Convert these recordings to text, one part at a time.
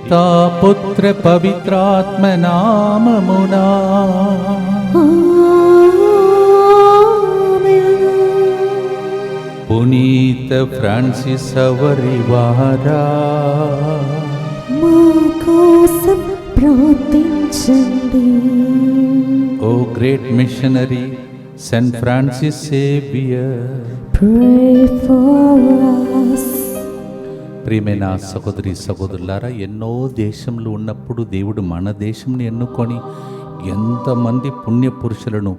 పితా పుత్ర పవిత్రాత్మ నామమునా పునీత ఫ్రాన్సిస్ సవరివారా మా కోసం ప్రార్థించండి. O great missionary Saint Francis Xavier, Pray for us. ప్రియమైన సహోదరి సహోదరులారా, ఎన్నో దేశంలో ఉన్నప్పుడు దేవుడు మన దేశంని ఎన్నుకొని ఎంతమంది పుణ్యపురుషులను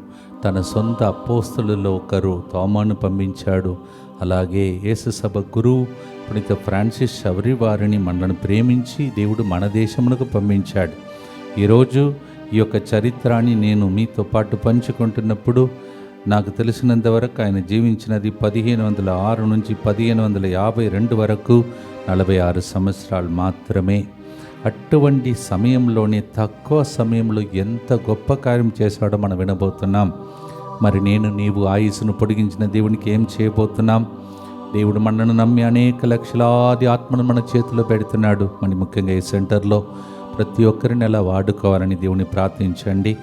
తన సొంత అపోస్తలులలో ఒకరు తోమాను పంపించాడు. అలాగే యేసు సభ గురువు పునీత ఫ్రాన్సిస్ సవరి వారిని మనల్ని ప్రేమించి దేవుడు మన దేశమునకు పంపించాడు. ఈరోజు ఈ యొక్క చరిత్రాన్ని నేను మీతో పాటు పంచుకుంటున్నప్పుడు నాకు తెలిసినంతవరకు ఆయన జీవించినది 1506 నుంచి 1552 వరకు 46 సంవత్సరాలు మాత్రమే. అటువంటి సమయంలోనే తక్కువ సమయంలో ఎంత గొప్ప కార్యం చేశాడో మనం వినబోతున్నాం. మరి నీవు ఆయుస్సును పొడిగించిన దేవునికి ఏం చేయబోతున్నాం? దేవుడు మనను నమ్మి అనేక లక్షలాది ఆత్మను మన చేతిలో పెడుతున్నాడు. మరి ముఖ్యంగా ఈ సెంటర్లో ప్రతి ఒక్కరిని అలా వాడుకోవాలని దేవుని ప్రార్థించండి.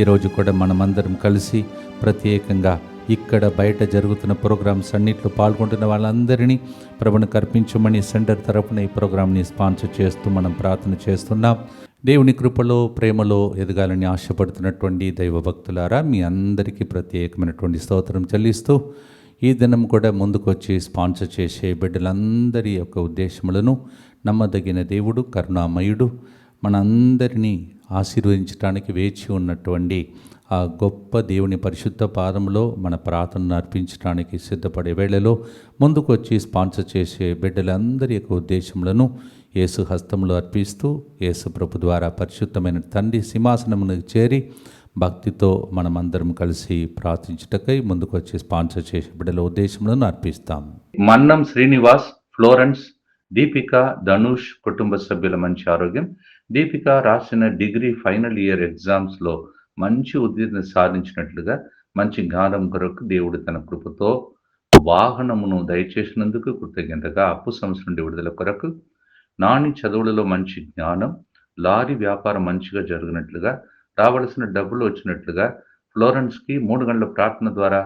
ఈరోజు కూడా మనమందరం కలిసి ప్రత్యేకంగా ఇక్కడ బయట జరుగుతున్న ప్రోగ్రామ్స్ అన్నింటిలో పాల్గొంటున్న వాళ్ళందరినీ ప్రభువునికి అర్పించమని సెంటర్ తరపున ఈ ప్రోగ్రామ్ని స్పాన్సర్ చేస్తూ మనం ప్రార్థన చేస్తున్నాం. దేవుని కృపలో ప్రేమలో ఎదగాలని ఆశపడుతున్నటువంటి దైవభక్తులారా, మీ అందరికీ ప్రత్యేకమైనటువంటి స్తోత్రం చెల్లిస్తూ ఈ దినం కూడా ముందుకు వచ్చి స్పాన్సర్ చేసే బిడ్డలందరి యొక్క ఉద్దేశములను నమ్మదగిన దేవుడు, కరుణామయుడు మనందరినీ ఆశీర్వదించడానికి వేచి ఉన్నటువంటి ఆ గొప్ప దేవుని పరిశుద్ధ పాదంలో మన ప్రార్థనను అర్పించడానికి సిద్ధపడే వేళలో ముందుకు వచ్చి స్పాన్సర్ చేసే బిడ్డలందరి యొక్క ఉద్దేశములను యేసు హస్తంలో అర్పిస్తూ యేసు ప్రభు ద్వారా పరిశుద్ధమైన తండ్రి సింహాసనమునకు చేరి భక్తితో మనమందరం కలిసి ప్రార్థించుటకై ముందుకు వచ్చి స్పాన్సర్ చేసే బిడ్డల ఉద్దేశములను అర్పిస్తాం. మన్నం శ్రీనివాస్, ఫ్లోరెన్స్, దీపిక, ధనుష్ కుటుంబ సభ్యుల మంచి ఆరోగ్యం. దీపిక రాసిన డిగ్రీ ఫైనల్ ఇయర్ ఎగ్జామ్స్లో మంచి ఉత్తీర్ణత సాధించినట్లుగా మంచి జ్ఞానం కొరకు దేవుడు తన కృపతో వాహనమును దయచేసినందుకు కృతజ్ఞతగా, అప్పు సమస్య నుండి విడుదల కొరకు, నాని చదువులలో మంచి జ్ఞానం, లారీ వ్యాపారం మంచిగా జరిగినట్లుగా, రావలసిన డబ్బులు వచ్చినట్లుగా, ఫ్లోరెన్స్కి 3 గంటల ప్రార్థన ద్వారా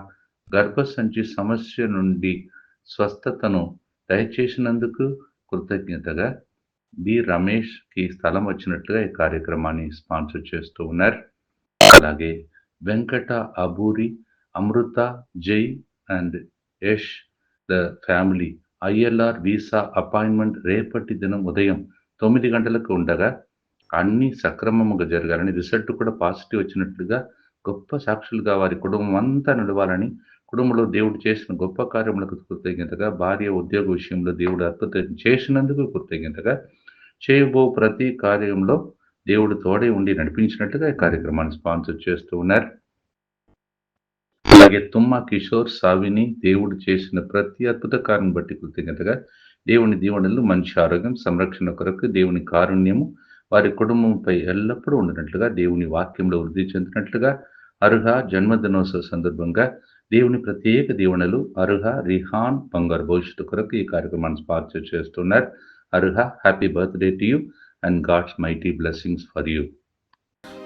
గర్భసంచి సమస్య నుండి స్వస్థతను దయచేసినందుకు కృతజ్ఞతగా, బి రమేష్కి స్థలం వచ్చినట్లుగా ఈ కార్యక్రమాన్ని స్పాన్సర్ చేస్తూ ఉన్నారు. అలాగే వెంకట, అబూరి, అమృత, జై and Yash the family ILR visa appointment రేపటి దినం ఉదయం 9 గంటలకు ఉండగా అన్నీ సక్రమముగా జరగాలని, రిజల్ట్ కూడా పాజిటివ్ వచ్చినట్లుగా గొప్ప సాక్షులుగా వారి కుటుంబం అంతా నిలవాలని, కుటుంబంలో దేవుడు చేసిన గొప్ప కార్యములకు కృతజ్ఞతగా, భార్య ఉద్యోగ విషయంలో దేవుడు అద్భుతం చేసినందుకు కృతజ్ఞతగా, చేయబో ప్రతి కార్యంలో దేవుడు తోడే ఉండి నడిపించినట్లుగా ఈ కార్యక్రమాన్ని స్పాన్సర్ చేస్తూ ఉన్నారు. అలాగే తుమ్మ కిషోర్, సావిని, దేవుడు చేసిన ప్రతి అద్భుత కార్యం బట్టి కృతజ్ఞతగా, దేవుని దీవెనలు, మంచి ఆరోగ్యం, సంరక్షణ కొరకు దేవుని కారుణ్యము వారి కుటుంబంపై ఎల్లప్పుడూ ఉండినట్లుగా, దేవుని వాక్యంలో వృద్ధి చెందినట్లుగా, అర్హ జన్మదినోత్సవ సందర్భంగా దేవుని ప్రత్యేక దీవెనలు, అర్హ రిహాన్ బంగారు భవిష్యత్తు కొరకు ఈ కార్యక్రమాన్ని స్పాన్సర్ చేస్తున్నారు. Arha, happy birthday to you and God's mighty blessings for you.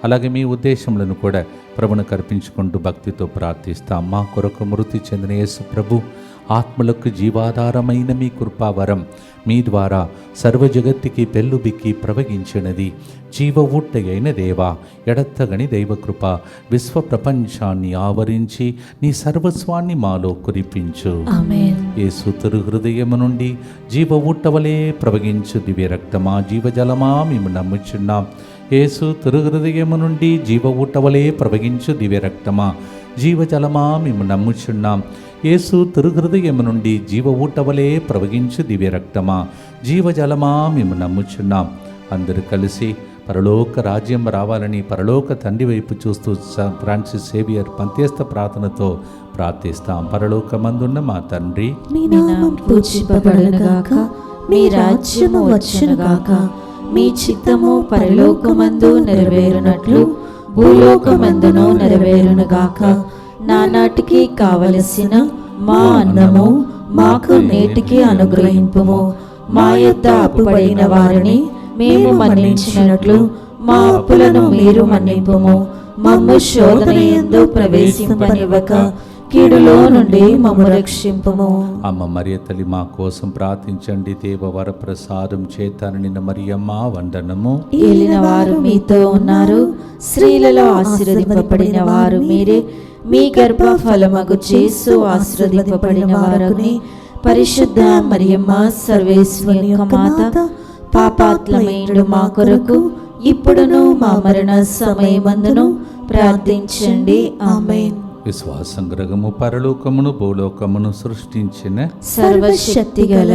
అలాగే మీ ఉద్దేశములను కూడా ప్రభువునికి అర్పించుకుంటూ భక్తితో ప్రార్థిస్తాం. మా కొరకు మృతి చెందిన యేసు ప్రభు ఆత్మలకు జీవాధారమైన మీ కృపావరం మీ ద్వారా సర్వ జగత్తుకి పెళ్ళుబిక్కి ప్రవగించినది. జీవ ఊట్టయైన దేవా, ఎడత్తగని దైవకృప విశ్వ ప్రపంచాన్ని ఆవరించి నీ సర్వస్వాన్ని మాలో కురిపించు. యేసు తిరు హృదయము నుండి జీవ ఊట్టవలే ప్రవగించు దివ్య రక్తమా, జీవజలమా మేము నమ్ముచున్నాం. యేసు తిరు హృదయము నుండి జీవ ఊట్టవలే ప్రవగించు దివ్య రక్తమా, జీవజలమా మేము నమ్ముచున్నాం. యేసు తిరు హృదయము నుండి జీవ ఊటవలే ప్రవగించు దివ్య రక్తమా, జీవజలమా మేము నమ్ముచున్నాం. అందరూ కలిసి పరలోక రాజ్యం రావాలని పరలోక తండ్రి వైపు చూస్తూ ఫ్రాన్సిస్ సేవియర్ పంత్యస్థ ప్రార్థనతో ప్రార్థిస్తాం. పరలోకమందున్న మా తండ్రి, మీ నామం పూజింపబడునుగాక, మీ రాజ్యము వచ్చునుగాక, మీ చిత్తము పరలోకమందు నెరవేరునట్లు భూలోకమందును నెరవేరునుగాక. నానాటికి కావలసిన మా అన్నము మాకు నేటికి అనుగ్రహింపుము. మా యొద్ద అప్పుపడిన వారిని మేము మన్నించినట్లు మా అప్పులను మీరు మన్నింపుము. మమ్ము శోధన యందు ప్రవేశింపనివ్వక కీడులో నుండి మమ్ము రక్షింపుము. అమ్మ మరియ తల్లి మా కోసం ప్రార్థించండి. దేవ వరప్రసాదం చేత నిన్న మరియమ్మ వందనము. ఏలిన వారు మీతో ఉన్నారు, స్త్రీలలో ఆశీర్వదింపబడిన వారు మీరే. మీ గర్భ ఫలమగు యేసు ఆశీర్వదింపబడిన వారని. పరిశుద్ధ మరియమ్మ సర్వేశ్వరి యొక్క మాత, పాపాత్ములైన మా కొరకు ఇప్పుడును మా మరణ సమయమందును ప్రార్థించండి. ఆమేన్. విశ్వాసం గ్రహము పరలోకమును భూలోకమును సృష్టించిన సర్వశక్తి గల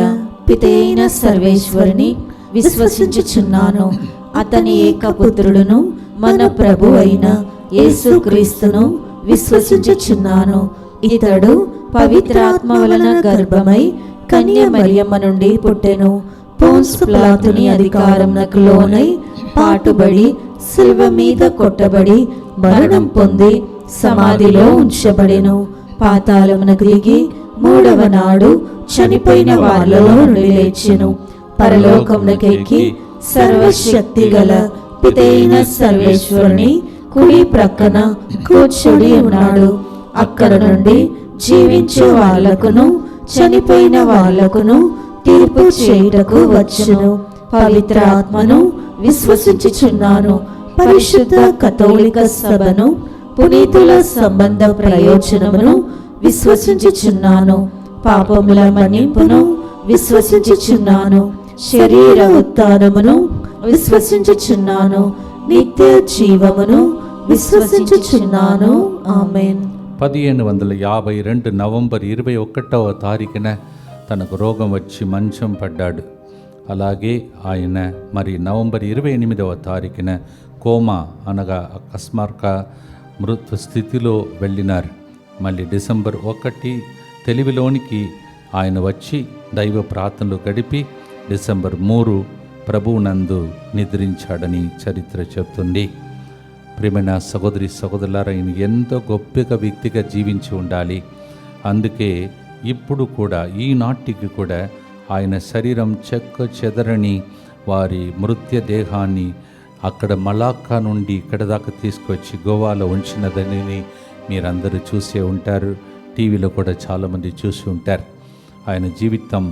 పితైన సర్వేశ్వరుని విశ్వసించుచున్నాను. అతని ఏకపుత్రుడును మన ప్రభు అయిన యేసుక్రీస్తును విశ్వసించుచున్నాను. ఇతడు పవిత్రాత్మ వలన గర్భమై కన్య మరియమ్మ నుండి పుట్టెను. పోన్స్ పిలాతుని అధికారమునకు లోనై పాటుబడి శిలువ మీద కొట్టబడి మరణం పొంది సమాధిలో ఉంచబడెను. పాతాళమునకు దిగి మూడవ నాడు చనిపోయిన వారిలో నుండి లేచెను. పరలోకమునకెక్కి సర్వశక్తి గల పితైన సర్వేశ్వరుని కుడి ప్రక్కన కూర్చుని ఉన్నాడు. అక్కడ నుండి జీవించే వాళ్లకును చనిపోయిన వాళ్లకును తీర్పు చేయుటకు వచ్చును. పవిత్ర ఆత్మను విశ్వసించుచున్నాను. పరిశుద్ధ కథోలిక సభను, పునీతుల సంబంధ ప్రయోజనమును విశ్వసించుచున్నాను. పాపముల మన్నింపును విశ్వసించుచున్నాను. శరీర ఉత్థానమును విశ్వసించుచున్నాను. నిత్య జీవమును విశ్వసించుచున్నాను. ఆమేన్. 1552 నవంబర్ 21వ తారీఖున తనకు రోగం వచ్చి మంచం పడ్డాడు. అలాగే ఆయన మరి నవంబర్ 28వ తారీఖున కోమా అనగా అకస్మాత్క మృత స్థితిలో వెళ్ళినారు. మళ్ళీ డిసెంబర్ 1 తెలివిలోనికి ఆయన వచ్చి దైవ ప్రార్థనలు గడిపి డిసెంబర్ 3 ప్రభువునందు నిద్రించాడని చరిత్ర చెప్తుంది. ప్రియమైన సహోదరి సహోదరులారా, ఆయన ఎంతో గొప్పగా వ్యక్తిగా జీవించి ఉండాలి. అందుకే ఇప్పుడు కూడా ఈనాటికి కూడా ఆయన శరీరం చెక్క చెదరని వారి మృత్య దేహాన్ని అక్కడ మలాక్కా నుండి ఇక్కడ దాకా తీసుకొచ్చి గోవాలో ఉంచినదని మీరందరూ చూసే ఉంటారు. టీవీలో కూడా చాలామంది చూసి ఉంటారు. ఆయన జీవితం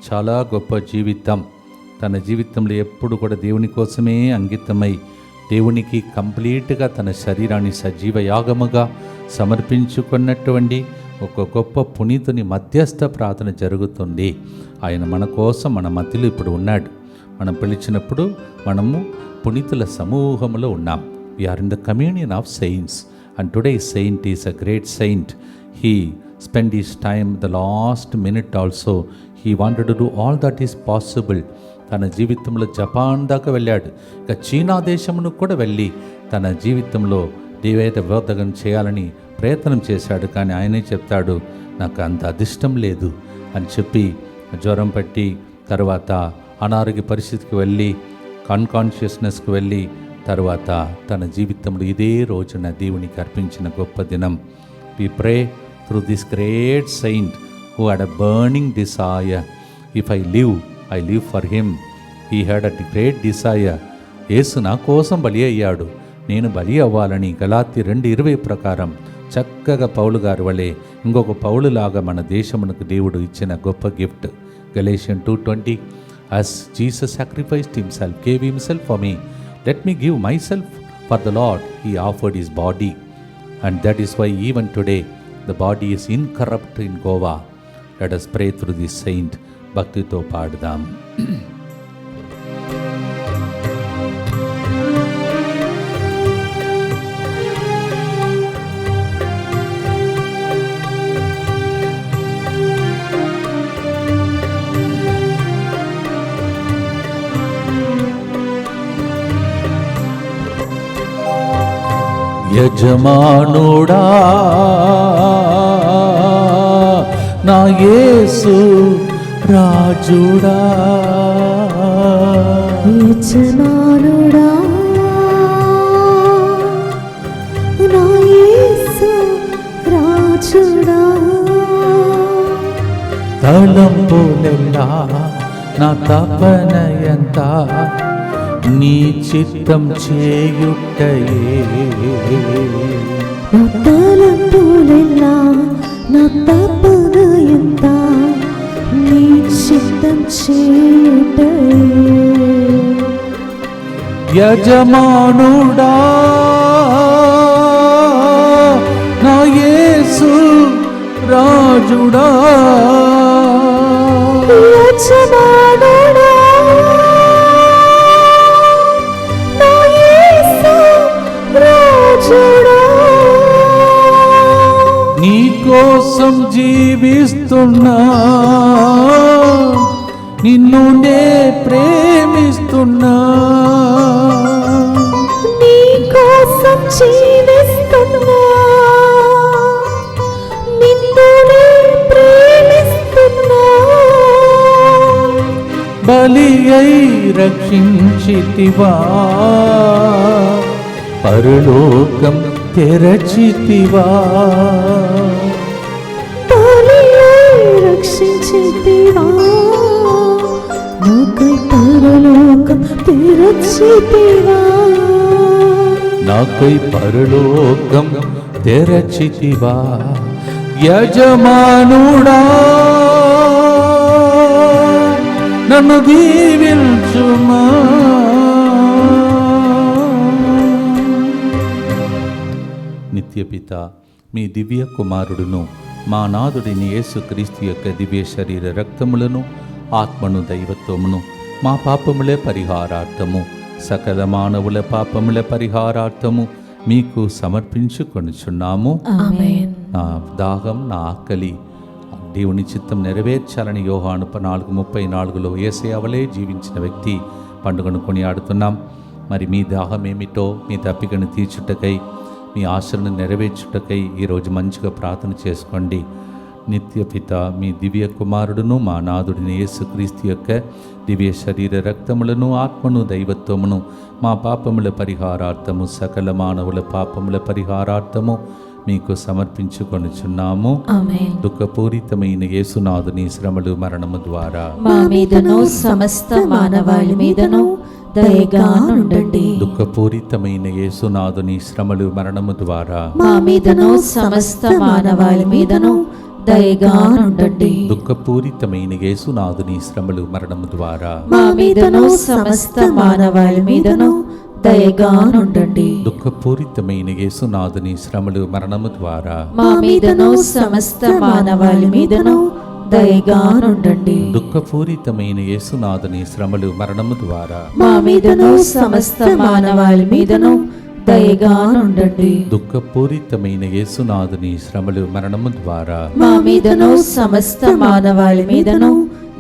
చాలా గొప్ప జీవితం. తన జీవితంలో ఎప్పుడు కూడా దేవుని కోసమే అంకితమై దేవునికి కంప్లీట్గా తన శరీరాన్ని సజీవ యాగముగా సమర్పించుకున్నటువంటి ఒక గొప్ప పునీతుని మధ్యస్థ ప్రార్థన జరుగుతుంది. ఆయన మన కోసం మన మధ్యలో ఇప్పుడు ఉన్నాడు. మనం పిలిచినప్పుడు మనము పునీతుల సమూహంలో ఉన్నాం. We are in the communion of saints and today saint is a great saint. He spend his time the last minute also. He wanted to do all that is possible. తన జీవితంలో జపాన్ దాకా వెళ్ళాడు. ఇక చీనా దేశమును కూడా వెళ్ళి తన జీవితంలో దేవేత బోధకం చేయాలని ప్రయత్నం చేశాడు. కానీ ఆయనే చెప్తాడు, నాకు అంత అదిష్టం లేదు అని చెప్పి జ్వరం పట్టి తర్వాత అనారోగ్య పరిస్థితికి వెళ్ళి అన్కాన్షియస్నెస్కి వెళ్ళి తర్వాత తన జీవితంలో ఇదే రోజున దేవునికి అర్పించిన గొప్ప దినం. We pray through this great saint who had a burning desire. If I live for him. He had a great desire. యేసు నా కోసం బలి అయ్యాడు, నేను బలి అవ్వాలని. గలాతీ 2:20 ప్రకారం చక్కగా పౌలు గారి వలె ఇంకొక పౌలులాగా మన దేశమునకు దేవుడు ఇచ్చిన గొప్ప gift. Galatians 2:20 as Jesus sacrificed himself, gave himself for me, let me give myself for the Lord. He offered his body, and that is why even today the body is incorrupt in Goa. Let us pray through this saint. భక్తితో పాడుదాం. యజమానుడా నా యేసు రాజుడా, యజమానుడా నా యేసు రాజుడా, తలంపులెల్లా నా తపనయంతా నీ చిత్తం చేయుటయే. నా తలంపులెల్లా నా తపన ఎంత నీ చిత్తం చేయుటే. యజమానుడా నా యేసు రాజుడా, యజమానుడా నా యేసు రాజుడా, నీ కోసం జీవిస్తున్నా, నిన్ను నే ప్రేమిస్తున్నా. నీ కోసం జీవిస్తున్నా, నిన్ను నే ప్రేమిస్తున్నా. బలి అయి రక్షించితివా, పరలోకం తెరచితివా. బలి అయి రక్షించితివా, నాకై పరలోకం తెరచితివా. నాకై పరలోకం తెరచితివా. యజమానుడా నన్ను దీవించుమా. నిత్యపిత మీ దివ్య కుమారుడును మా నాథుడిని యేసుక్రీస్తు యొక్క దివ్య శరీర రక్తములను ఆత్మను దైవత్వమును మా పాపముల పరిహారార్థము సకల మానవుల పాపముల పరిహారార్థము మీకు సమర్పించుకొనుచున్నాము. ఆమేన్. నా దాహం నా ఆకలి దేవుని చిత్తం నెరవేర్చాలని యోహాను 4:34 యేసయ్య వలె జీవించిన వ్యక్తి పండుగను కొనియాడుతున్నాం. మరి మీ దాహం ఏమిటో, మీ దప్పికను తీర్చుటకై, మీ ఆశలను నెరవేర్చుటకై ఈరోజు మంచిగా ప్రార్థన చేసుకోండి. నిత్యపిత మీ దివ్య కుమారుడును మా నాథుడిని యేసుక్రీస్తు యొక్క దివ్య శరీర రక్తములను ఆత్మను దైవత్వమును మా పాపముల పరిహారార్థము సకల మానవుల పాపముల పరిహారార్థము మీకు సమర్పించుకొనుచున్నాము. ఆమేన్. దుఃఖపూరితమైన యేసునాథుని శ్రమలు మరణము ద్వారా మా మీదను సమస్త మానవాళి మీదను దయగా ఉండండి. దుఃఖపూరితమైన యేసునాథుని శ్రమలు మరణము ద్వారా మా మీదను సమస్త మానవాళి మీదను దయగా ఉండండి. దుఃఖపూరితమైన యేసునాథుని శ్రమలు మరణము ద్వారా మా మీదను సమస్త మానవాళి మీదను దయగా ఉండండి. దుఃఖపూరితమైన యేసునాథుని శ్రమలు మరణము ద్వారా మా మీదను సమస్త మానవాళి మీదను దయగా ఉండండి. దుఃఖపూరితమైన యేసునాథుని శ్రమలు మరణము ద్వారా మా మీదను సమస్త మానవాళి మీదను దయగా ఉండండి. దుఃఖపూరితమైన యేసునాథుని శ్రమలు మరణము ద్వారా మా మీదను సమస్త మానవాళి మీదను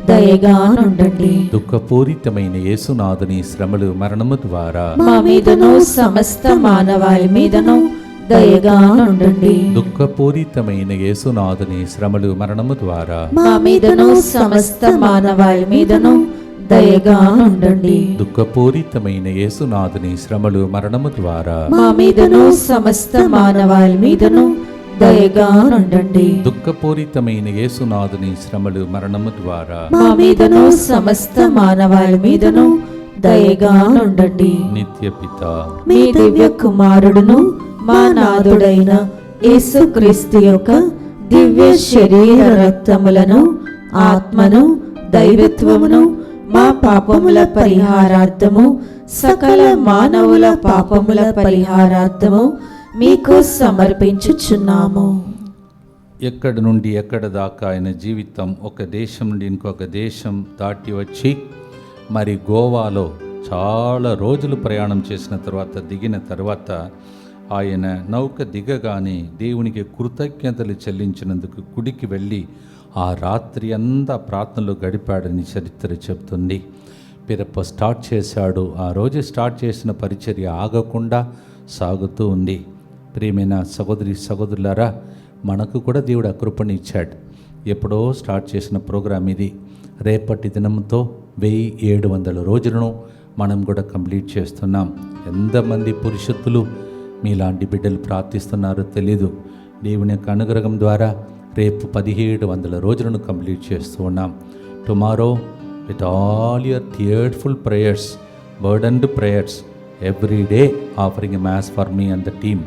దయగా ఉండండి. దుఃఖపూరితమైన యేసునాథుని శ్రమలు మరణము ద్వారా మా మీదను సమస్త మానవాళి మీదను దయగా ఉండండి. దుఃఖపూరితమైన యేసునాథుని శ్రమలు మరణము ద్వారా మా మీదను సమస్త మానవాళి మీదను దయగా ఉండండి. దుఃఖపూరితమైన యేసునాథుని శ్రమలు మరణము ద్వారా మా మీదను సమస్త మానవాళి మీదను దయగా ఉండండి. దుఃఖపూరితమైన యేసునాథుని శ్రమలు మరణము ద్వారా మా మీదను సమస్త మానవాళి మీదను దయగా ఉండండి. నిత్యపిత మీ దివ్య కుమారుడును మా నాథుడైన యేసుక్రీస్తు యొక్క దివ్య శరీర రక్తములను ఆత్మను దైవత్వమును మా పాపముల పరిహారార్థము సకల మానవుల పాపముల పరిహారార్థము మీకు సమర్పించుచున్నాము. ఎక్కడి నుండి ఎక్కడ దాకా ఆయన జీవితం ఒక దేశం నుండి ఇంకొక దేశం దాటి వచ్చి మరి గోవాలో చాలా రోజులు ప్రయాణం చేసిన తర్వాత దిగిన తర్వాత ఆయన నౌక దిగగానే దేవునికి కృతజ్ఞతలు చెల్లించినందుకు గుడికి వెళ్ళి ఆ రాత్రి అంతా ప్రార్థనలో గడిపాడని చరిత్ర చెబుతుంది. పిరప్ప స్టార్ట్ చేశాడు. ఆ రోజు స్టార్ట్ చేసిన పరిచర్య ఆగకుండా సాగుతూ ఉంది. ప్రియమైన సహోదరి సహోదరులారా, మనకు కూడా దేవుడు ఆ కృపను ఇచ్చాడు. ఎప్పుడో స్టార్ట్ చేసిన ప్రోగ్రాం ఇది. రేపటి దినంతో 1700 రోజులను మనం కూడా కంప్లీట్ చేస్తున్నాం. ఎంతమంది పురుషులు మీలాంటి బిడ్డలు ప్రార్థిస్తున్నారో తెలీదు. దేవుని యొక్క అనుగ్రహం ద్వారా రేపు 1700 రోజులను కంప్లీట్ చేస్తూ ఉన్నాం. Tomorrow with all your tearful prayers burdened prayers every day offering a mass for me and the team.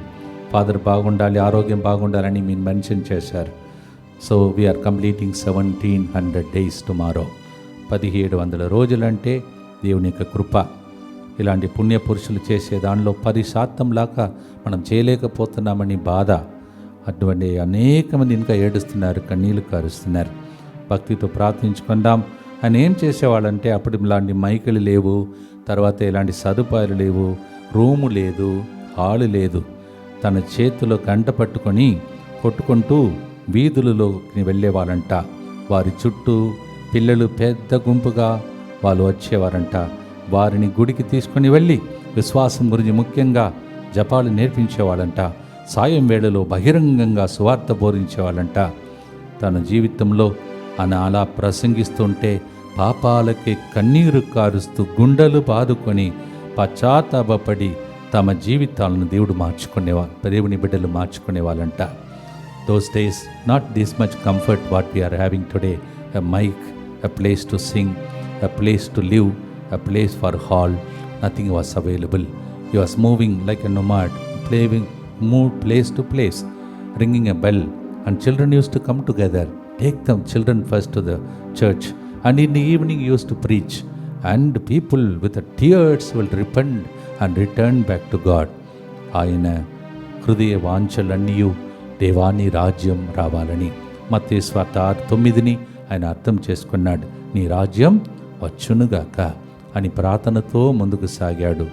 Father బాగుండాలి, ఆరోగ్యం బాగుండాలని మీరు మెన్షన్ చేశారు. So we're completing 1700 days tomorrow. 1700 రోజులంటే దేవుని యొక్క కృప. ఇలాంటి పుణ్య పురుషులు చేసే దానిలో 10% లాగా మనం చేయలేకపోతున్నామని బాధ. అటువంటి అనేక మంది ఇంకా ఏడుస్తున్నారు, కన్నీళ్లు కారుస్తున్నారు. భక్తితో ప్రార్థించుకుందాం. ఆయన ఏం చేసేవాళ్ళంటే అప్పుడు ఇలాంటి మైకులు లేవు, తర్వాత ఇలాంటి సదుపాయాలు లేవు, రూము లేదు, హాలు లేదు. తన చేతిలో గంట పట్టుకొని కొట్టుకుంటూ వీధులలోకి వెళ్ళేవారంట. వారి చుట్టూ పిల్లలు పెద్ద గుంపుగా వాళ్ళు వచ్చేవారంట. వారిని గుడికి తీసుకొని వెళ్ళి విశ్వాసం గురించి ముఖ్యంగా జపాలు నేర్పించేవాళ్ళంట. సాయం వేళలో బహిరంగంగా సువార్త బోధించేవాళ్ళంట. తన జీవితంలో అలా ప్రసంగిస్తుంటే పాపాలకి కన్నీరు కారుస్తూ గుండెలు బాదుకొని పశ్చాత్తాపడి తమ జీవితాలను దేవుని బిడ్డలు మార్చుకునేవాళ్ళంట. Those days, not this much comfort what we are having today. A mic, a place to sing, a place to live, a place for hall. Nothing was available. He was moving like a nomad, moved place to place, ringing a bell. And children used to come together. Take them children first to the church. And in the evening he used to preach. And people with the tears will repent and return back to God. ఆయన హృదయ వాంఛలన్నీయు దేవాని రాజ్యం రావాలని. మత్తయి సువార్త 6:9 ఆయన అర్థం చేసుకున్నాడు. నీ రాజ్యం వచ్చునుగాక అని ప్రార్థనతో ముందుకు సాగాడు.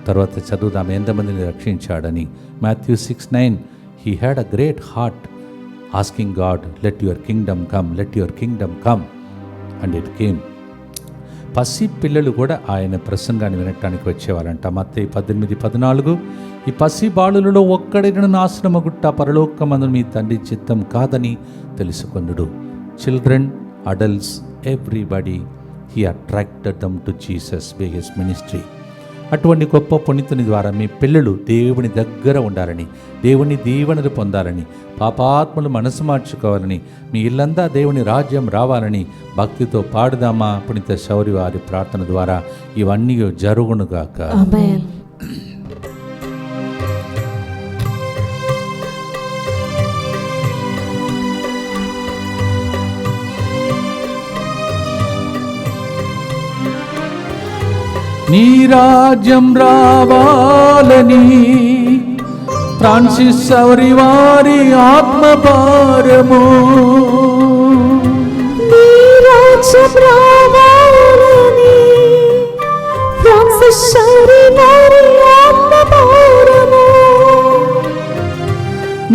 తర్వాత చదువుదాం ఎంతమందిని రక్షించాడని. Matthew 6:9 he had a great heart asking God, let your kingdom come, let your kingdom come. And it came. పసి పిల్లలు కూడా ఆయన ప్రసంగాన్ని వినటానికి వచ్చేవారంట. మత్తయి 18:14 ఈ పసి బాలులలో ఒక్కడైనా నాశనమగుట్ట పరలోకమందు మీ తండ్రి చిత్తం కాదని తెలుసుకొనుడు. Children, adults, everybody he attracted them to Jesus by his ministry. అటువంటి గొప్ప పుణ్యతుని ద్వారా మీ పిల్లలు దేవుని దగ్గర ఉండాలని, దేవుని దీవెనలు పొందాలని, పాపాత్మలు మనసు మార్చుకోవాలని, మీ ఇల్లంతా దేవుని రాజ్యం రావాలని భక్తితో పాడుదామా. పునీత శౌరి వారి ప్రార్థన ద్వారా ఇవన్నీ జరుగునుగాక. ఆమేన్. నీ రాజ్యం రావాలని ఫ్రాన్సిస్ సౌరి వారి ఆత్మభారము. నీ రాజ్యం రావాలని ఫ్రాన్సిస్ సౌరి వారి ఆత్మభారము.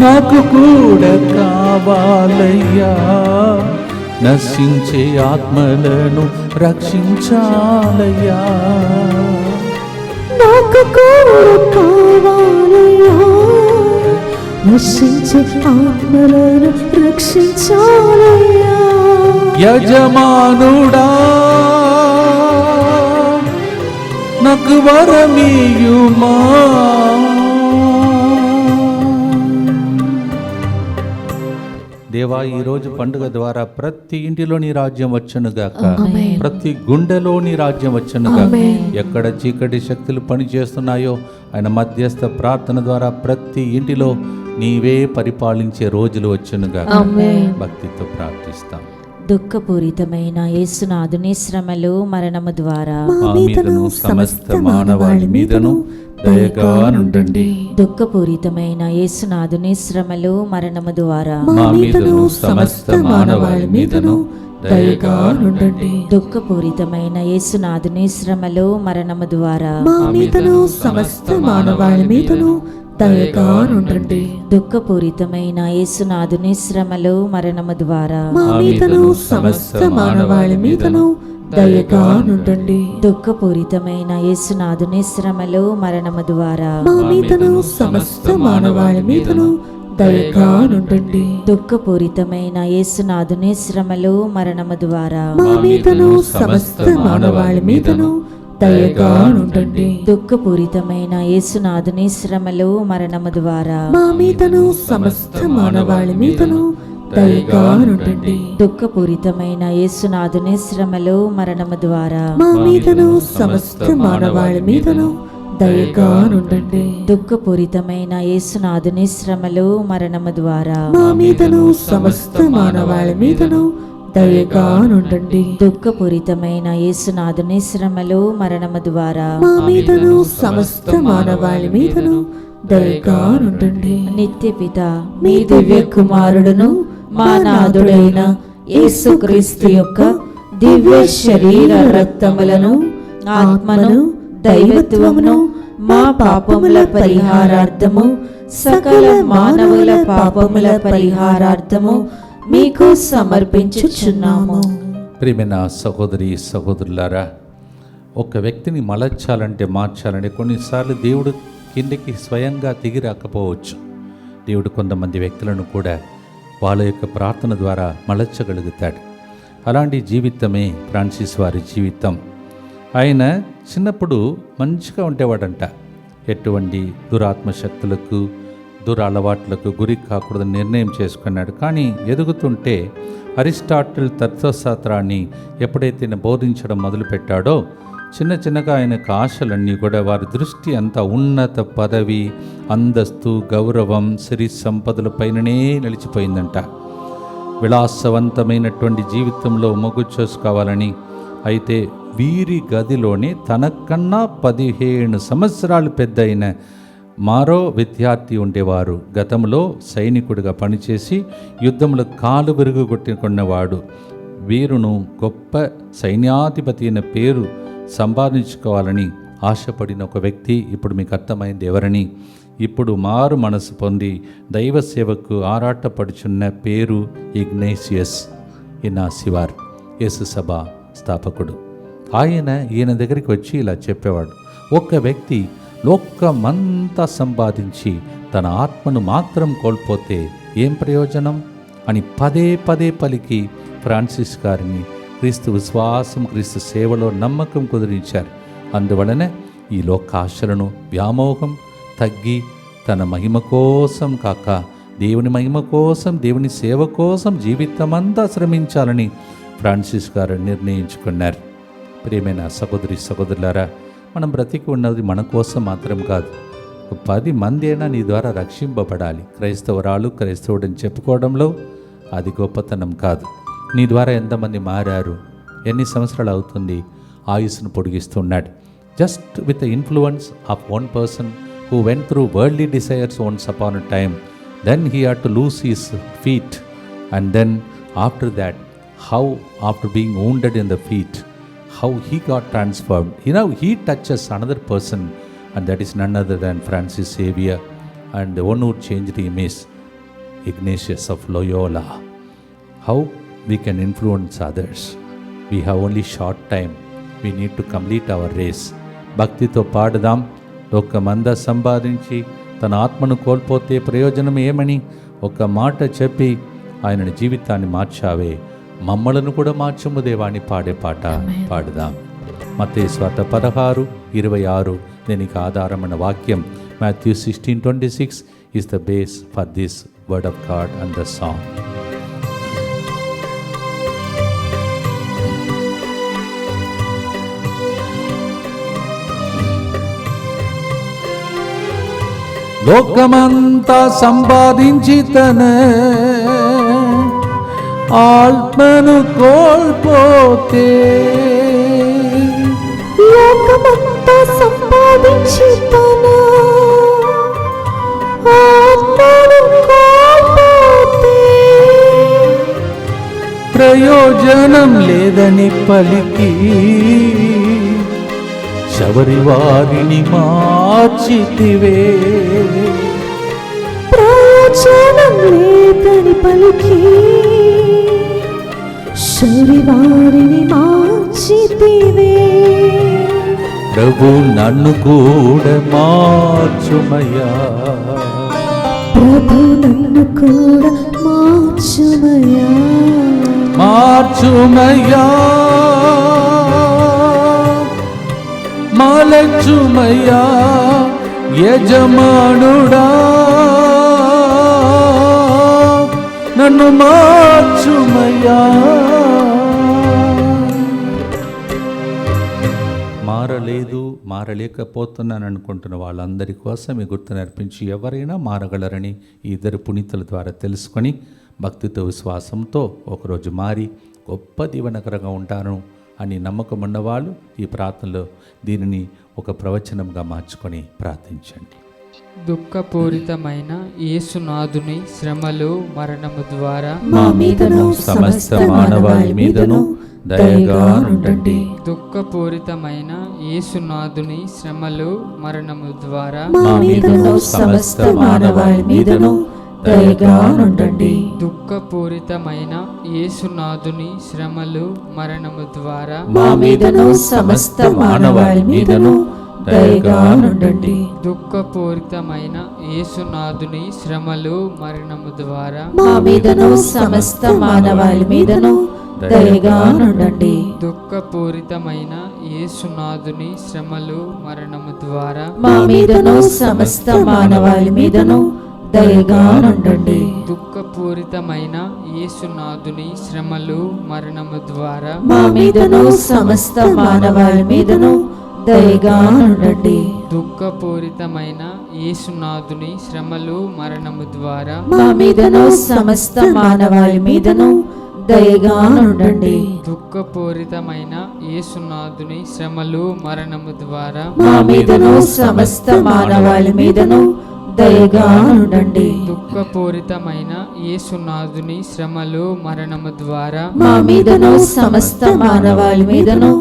నాకు కూడా కావాలయ్యా, నశించే ఆత్మలను రక్షించాలయ్యా. నాకు కూడా కావాలయ్యా, నశించే ఆత్మలను రక్షించాలయ్యా. యజమానుడా నాకు వరమీయుమా. దేవా, ఈరోజు పండుగ ద్వారా ప్రతి ఇంటిలో నీ రాజ్యం వచ్చునుగాక, ప్రతి గుండెలో నీ రాజ్యం వచ్చునుగాక. ఎక్కడ చీకటి శక్తులు పనిచేస్తున్నాయో ఆయన మధ్యస్థ ప్రార్థన ద్వారా ప్రతి ఇంటిలో నీవే పరిపాలించే రోజులు వచ్చునుగాక. భక్తితో ప్రార్థిస్తాం. దుఃఖపూరితమైన యేసునాథుని శ్రమలు మరణము ద్వారా మా మీదను సమస్త మానవాళి మీదను దయగా నుండండి. దుఃఖపూరితమైన యేసునాథుని శ్రమలు మరణము ద్వారా మా మీదను సమస్త మానవాళి మీదను దయగా నుండండి. దుఃఖపూరితమైన యేసునాథుని శ్రమలు మరణము ద్వారా మా మీదను సమస్త మానవాళి మీదను దయగా నుండండి. దుఃఖపూరితమైన యేసునాథుని శ్రమలు మరణము ద్వారా మా మీదను సమస్త మానవాళి మీదను దయగా నుండండి. దుఃఖపూరితమైన యేసునాథుని శ్రమలు మరణము ద్వారా మా మీదను సమస్త మానవాళి మీదను దయగా నుండండి. దుఃఖపూరితమైన యేసునాథుని శ్రమలు మరణము ద్వారా మా మీదను సమస్త మానవాళి మీదను దయగా నుండండి. దుఃఖపూరితమైన యేసునాథుని శ్రమలు మరణము ద్వారా మా మీదను సమస్త మానవాళి మీదను దయగా నుండండి. దుఃఖపూరితమైన యేసునాథుని శ్రమలు మరణము ద్వారా మా మీదను సమస్త మానవాళి మీదను దయగా నుండండి. దుఃఖపూరితమైన యేసునాథుని శ్రమలు మరణము ద్వారా మా మీదను సమస్త మానవాళి మీదను దయగా నుండండి. దుఃఖపూరితమైన యేసునాథుని శ్రమలు మరణము ద్వారా మా మీదను సమస్త మానవాళి మీదను దయగా నుండండి. నిత్యపిత మీ దివ్య కుమారుడును మా నాథుడైన యేసుక్రీస్తు యొక్క దివ్య శరీర రక్తములను ఆత్మను దైవత్వమును మా పాపముల పరిహారార్థము సకల మానవుల పాపముల పరిహారార్థము మీకు సమర్పించుచున్నాము. ప్రియమైన సహోదరి సహోదరులారా, ఒక వ్యక్తిని మలచాలంటే మార్చాలంటే కొన్నిసార్లు దేవుడు కిందకి స్వయంగా దిగి రాకపోవచ్చు. దేవుడు కొంతమంది వ్యక్తులను కూడా వాళ్ళ యొక్క ప్రార్థన ద్వారా మలచగలుగుతాడు. అలాంటి జీవితమే ఫ్రాన్సిస్ వారి జీవితం. ఆయన చిన్నప్పుడు మంచిగా ఉండేవాడంట. ఎటువంటి దురాత్మ శక్తులకు దురలవాట్లకు గురి కాకూడదని నిర్ణయం చేసుకున్నాడు. కానీ ఎదుగుతుంటే అరిస్టాటిల్ తత్వశాస్త్రాన్ని ఎప్పుడైతే బోధించడం మొదలుపెట్టాడో చిన్న చిన్నగా ఆయనకు ఆశలన్నీ కూడా వారి దృష్టి అంతా ఉన్నత పదవి, అంతస్తు, గౌరవం, సిరి సంపదలపైననే నిలిచిపోయిందంట. విలాసవంతమైనటువంటి జీవితంలో మొగ్గు చేసుకోవాలని. అయితే వీరి గదిలోనే తనకన్నా 15 సంవత్సరాలు పెద్ద అయిన మరో విద్యార్థి ఉండేవారు. గతంలో సైనికుడిగా పనిచేసి యుద్ధంలో కాలు విరుగుగొట్టుకున్నవాడు. వీరును గొప్ప సైన్యాధిపతి అయిన పేరు సంపాదించుకోవాలని ఆశపడిన ఒక వ్యక్తి ఇప్పుడు మీకు అర్థమైంది ఎవరని. ఇప్పుడు మారు మనసు పొంది దైవ సేవకు ఆరాటపడుచున్న పేరు ఇగ్నేషియస్ ఇనాసివార్, యేసు సభ స్థాపకుడు. ఈయన దగ్గరికి వచ్చి ఇలా చెప్పేవాడు, ఒక వ్యక్తి లోకమంతా సంపాదించి తన ఆత్మను మాత్రం కోల్పోతే ఏం ప్రయోజనం అని పదే పదే పలికి ఫ్రాన్సిస్ గారిని క్రీస్తు విశ్వాసం, క్రీస్తు సేవలో నమ్మకం కుదిరించారు. అందువలన ఈ లోకాశలను వ్యామోహం తగ్గి తన మహిమ కోసం కాక దేవుని మహిమ కోసం, దేవుని సేవ కోసం జీవితమంతా శ్రమించాలని ఫ్రాన్సిస్ గారు నిర్ణయించుకున్నారు. ప్రియమైన సహోదరి సహోదరులారా, మనం బ్రతికి ఉన్నది మన కోసం మాత్రం కాదు. 10 మంది అయినా నీ ద్వారా రక్షింపబడాలి. క్రైస్తవరాలు క్రైస్తవుడని చెప్పుకోవడంలో అది గొప్పతనం కాదు. నీ ద్వారా ఎంతమంది మారారు, ఎన్ని సంవత్సరాలు అవుతుంది, ఆయుస్సును పొడిగిస్తున్నాడు. Just with the influence of one person who went through worldly desires once upon a time, then he had to lose his feet, and then after that how after being wounded in the feet, how he got transformed. He touches another person, and that is none other than Francis Xavier, and the one who changed him is Ignatius of Loyola. How we can influence others. We have only short time. We need to complete our race. భక్తితో పాడుదాం. లోకమంతా సంపాదించి తన ఆత్మను కోల్పోతే ప్రయోజనం ఏమని ఒక మాట చెప్పి ఆయన జీవితాన్ని మార్చావే, మమ్మలను కూడా మార్చము దేవాని పాడే పాట పాడుదాం. మత్తయి సువార్త 16:26 దీనికి ఆధారమైన వాక్యం. Matthew 16:26 is the base for this word of God and the song. లోకమంతా సంపాదించి తన ఆత్మను కోల్పోతే, లోకమంతా సంపాదించి తన ఆత్మను కోల్పోతే ప్రయోజనం లేదని పలికి శబరి వారిని మార్చితివే. ప్రయోజనం లేదని పలికి శబరివారిని మార్చితివే. ప్రభు నన్ను కూడా మార్చుమయ్యా, ప్రభు నన్ను కూడా మార్చుమయ్యా, మార్చుమయ్యా, మాలచుమయ్యా యజమానుడా, నన్ను నన్ను మార్చుమయ్యా. మారలేకపోతున్నాను అనుకుంటున్న వాళ్ళందరి కోసం ఈ గుర్తును అర్పించి ఎవరైనా మారగలరని ఈ ఇద్దరు పునీతుల ద్వారా తెలుసుకొని భక్తితో విశ్వాసంతో ఒకరోజు మారి గొప్ప దీవెనకరంగా ఉంటాను అని నమ్మకం ఉన్నవాళ్ళు ఈ ప్రార్థనలో దీనిని ఒక ప్రవచనంగా మార్చుకొని ప్రార్థించండి. దుఃఖపూరితమైన యేసునాథుని శ్రమలు మరణము ద్వారా మా మీదను సమస్త మానవాళి మీదను దయగా ఉండండి. దుఃఖపూరితమైన యేసునాథుని శ్రమలు మరణము ద్వారా మా మీదను సమస్త మానవాళి మీదను దయగా ఉండండి. దుఃఖపూరితమైన యేసునాథుని శ్రమలు మరణము ద్వారా మా మీదను సమస్త మానవాళి మీదను దయగా ఉండండి. దుఃఖపూరితమైన యేసునాథుని శ్రమలు మరణము ద్వారా మా మీదను సమస్త మానవాళి మీదను దయగా ఉండండి. దుఃఖపూరితమైన యేసునాథుని శ్రమలు మరణము ద్వారా మా మీదను సమస్త మానవాళి మీదను దయగా ఉండండి. దుఃఖపూరితమైన యేసునాథుని శ్రమలు మరణము ద్వారా మా మీదను సమస్త మానవాళి మీదను దయగా ఉండండి. దుఃఖపూరితమైన యేసునాథుని శ్రమలు మరణము ద్వారా మా మీదను సమస్త మానవాళి మీదను దయగా ఉండండి. దుఃఖపూరితమైన యేసునాథుని శ్రమలు మరణము ద్వారా మా మీదను సమస్త మానవాళి మీదను దయగా ఉండండి. దుఃఖపూరితమైన యేసునాథుని శ్రమలు మరణము ద్వారా మా మీదను సమస్త మానవాళి మీదను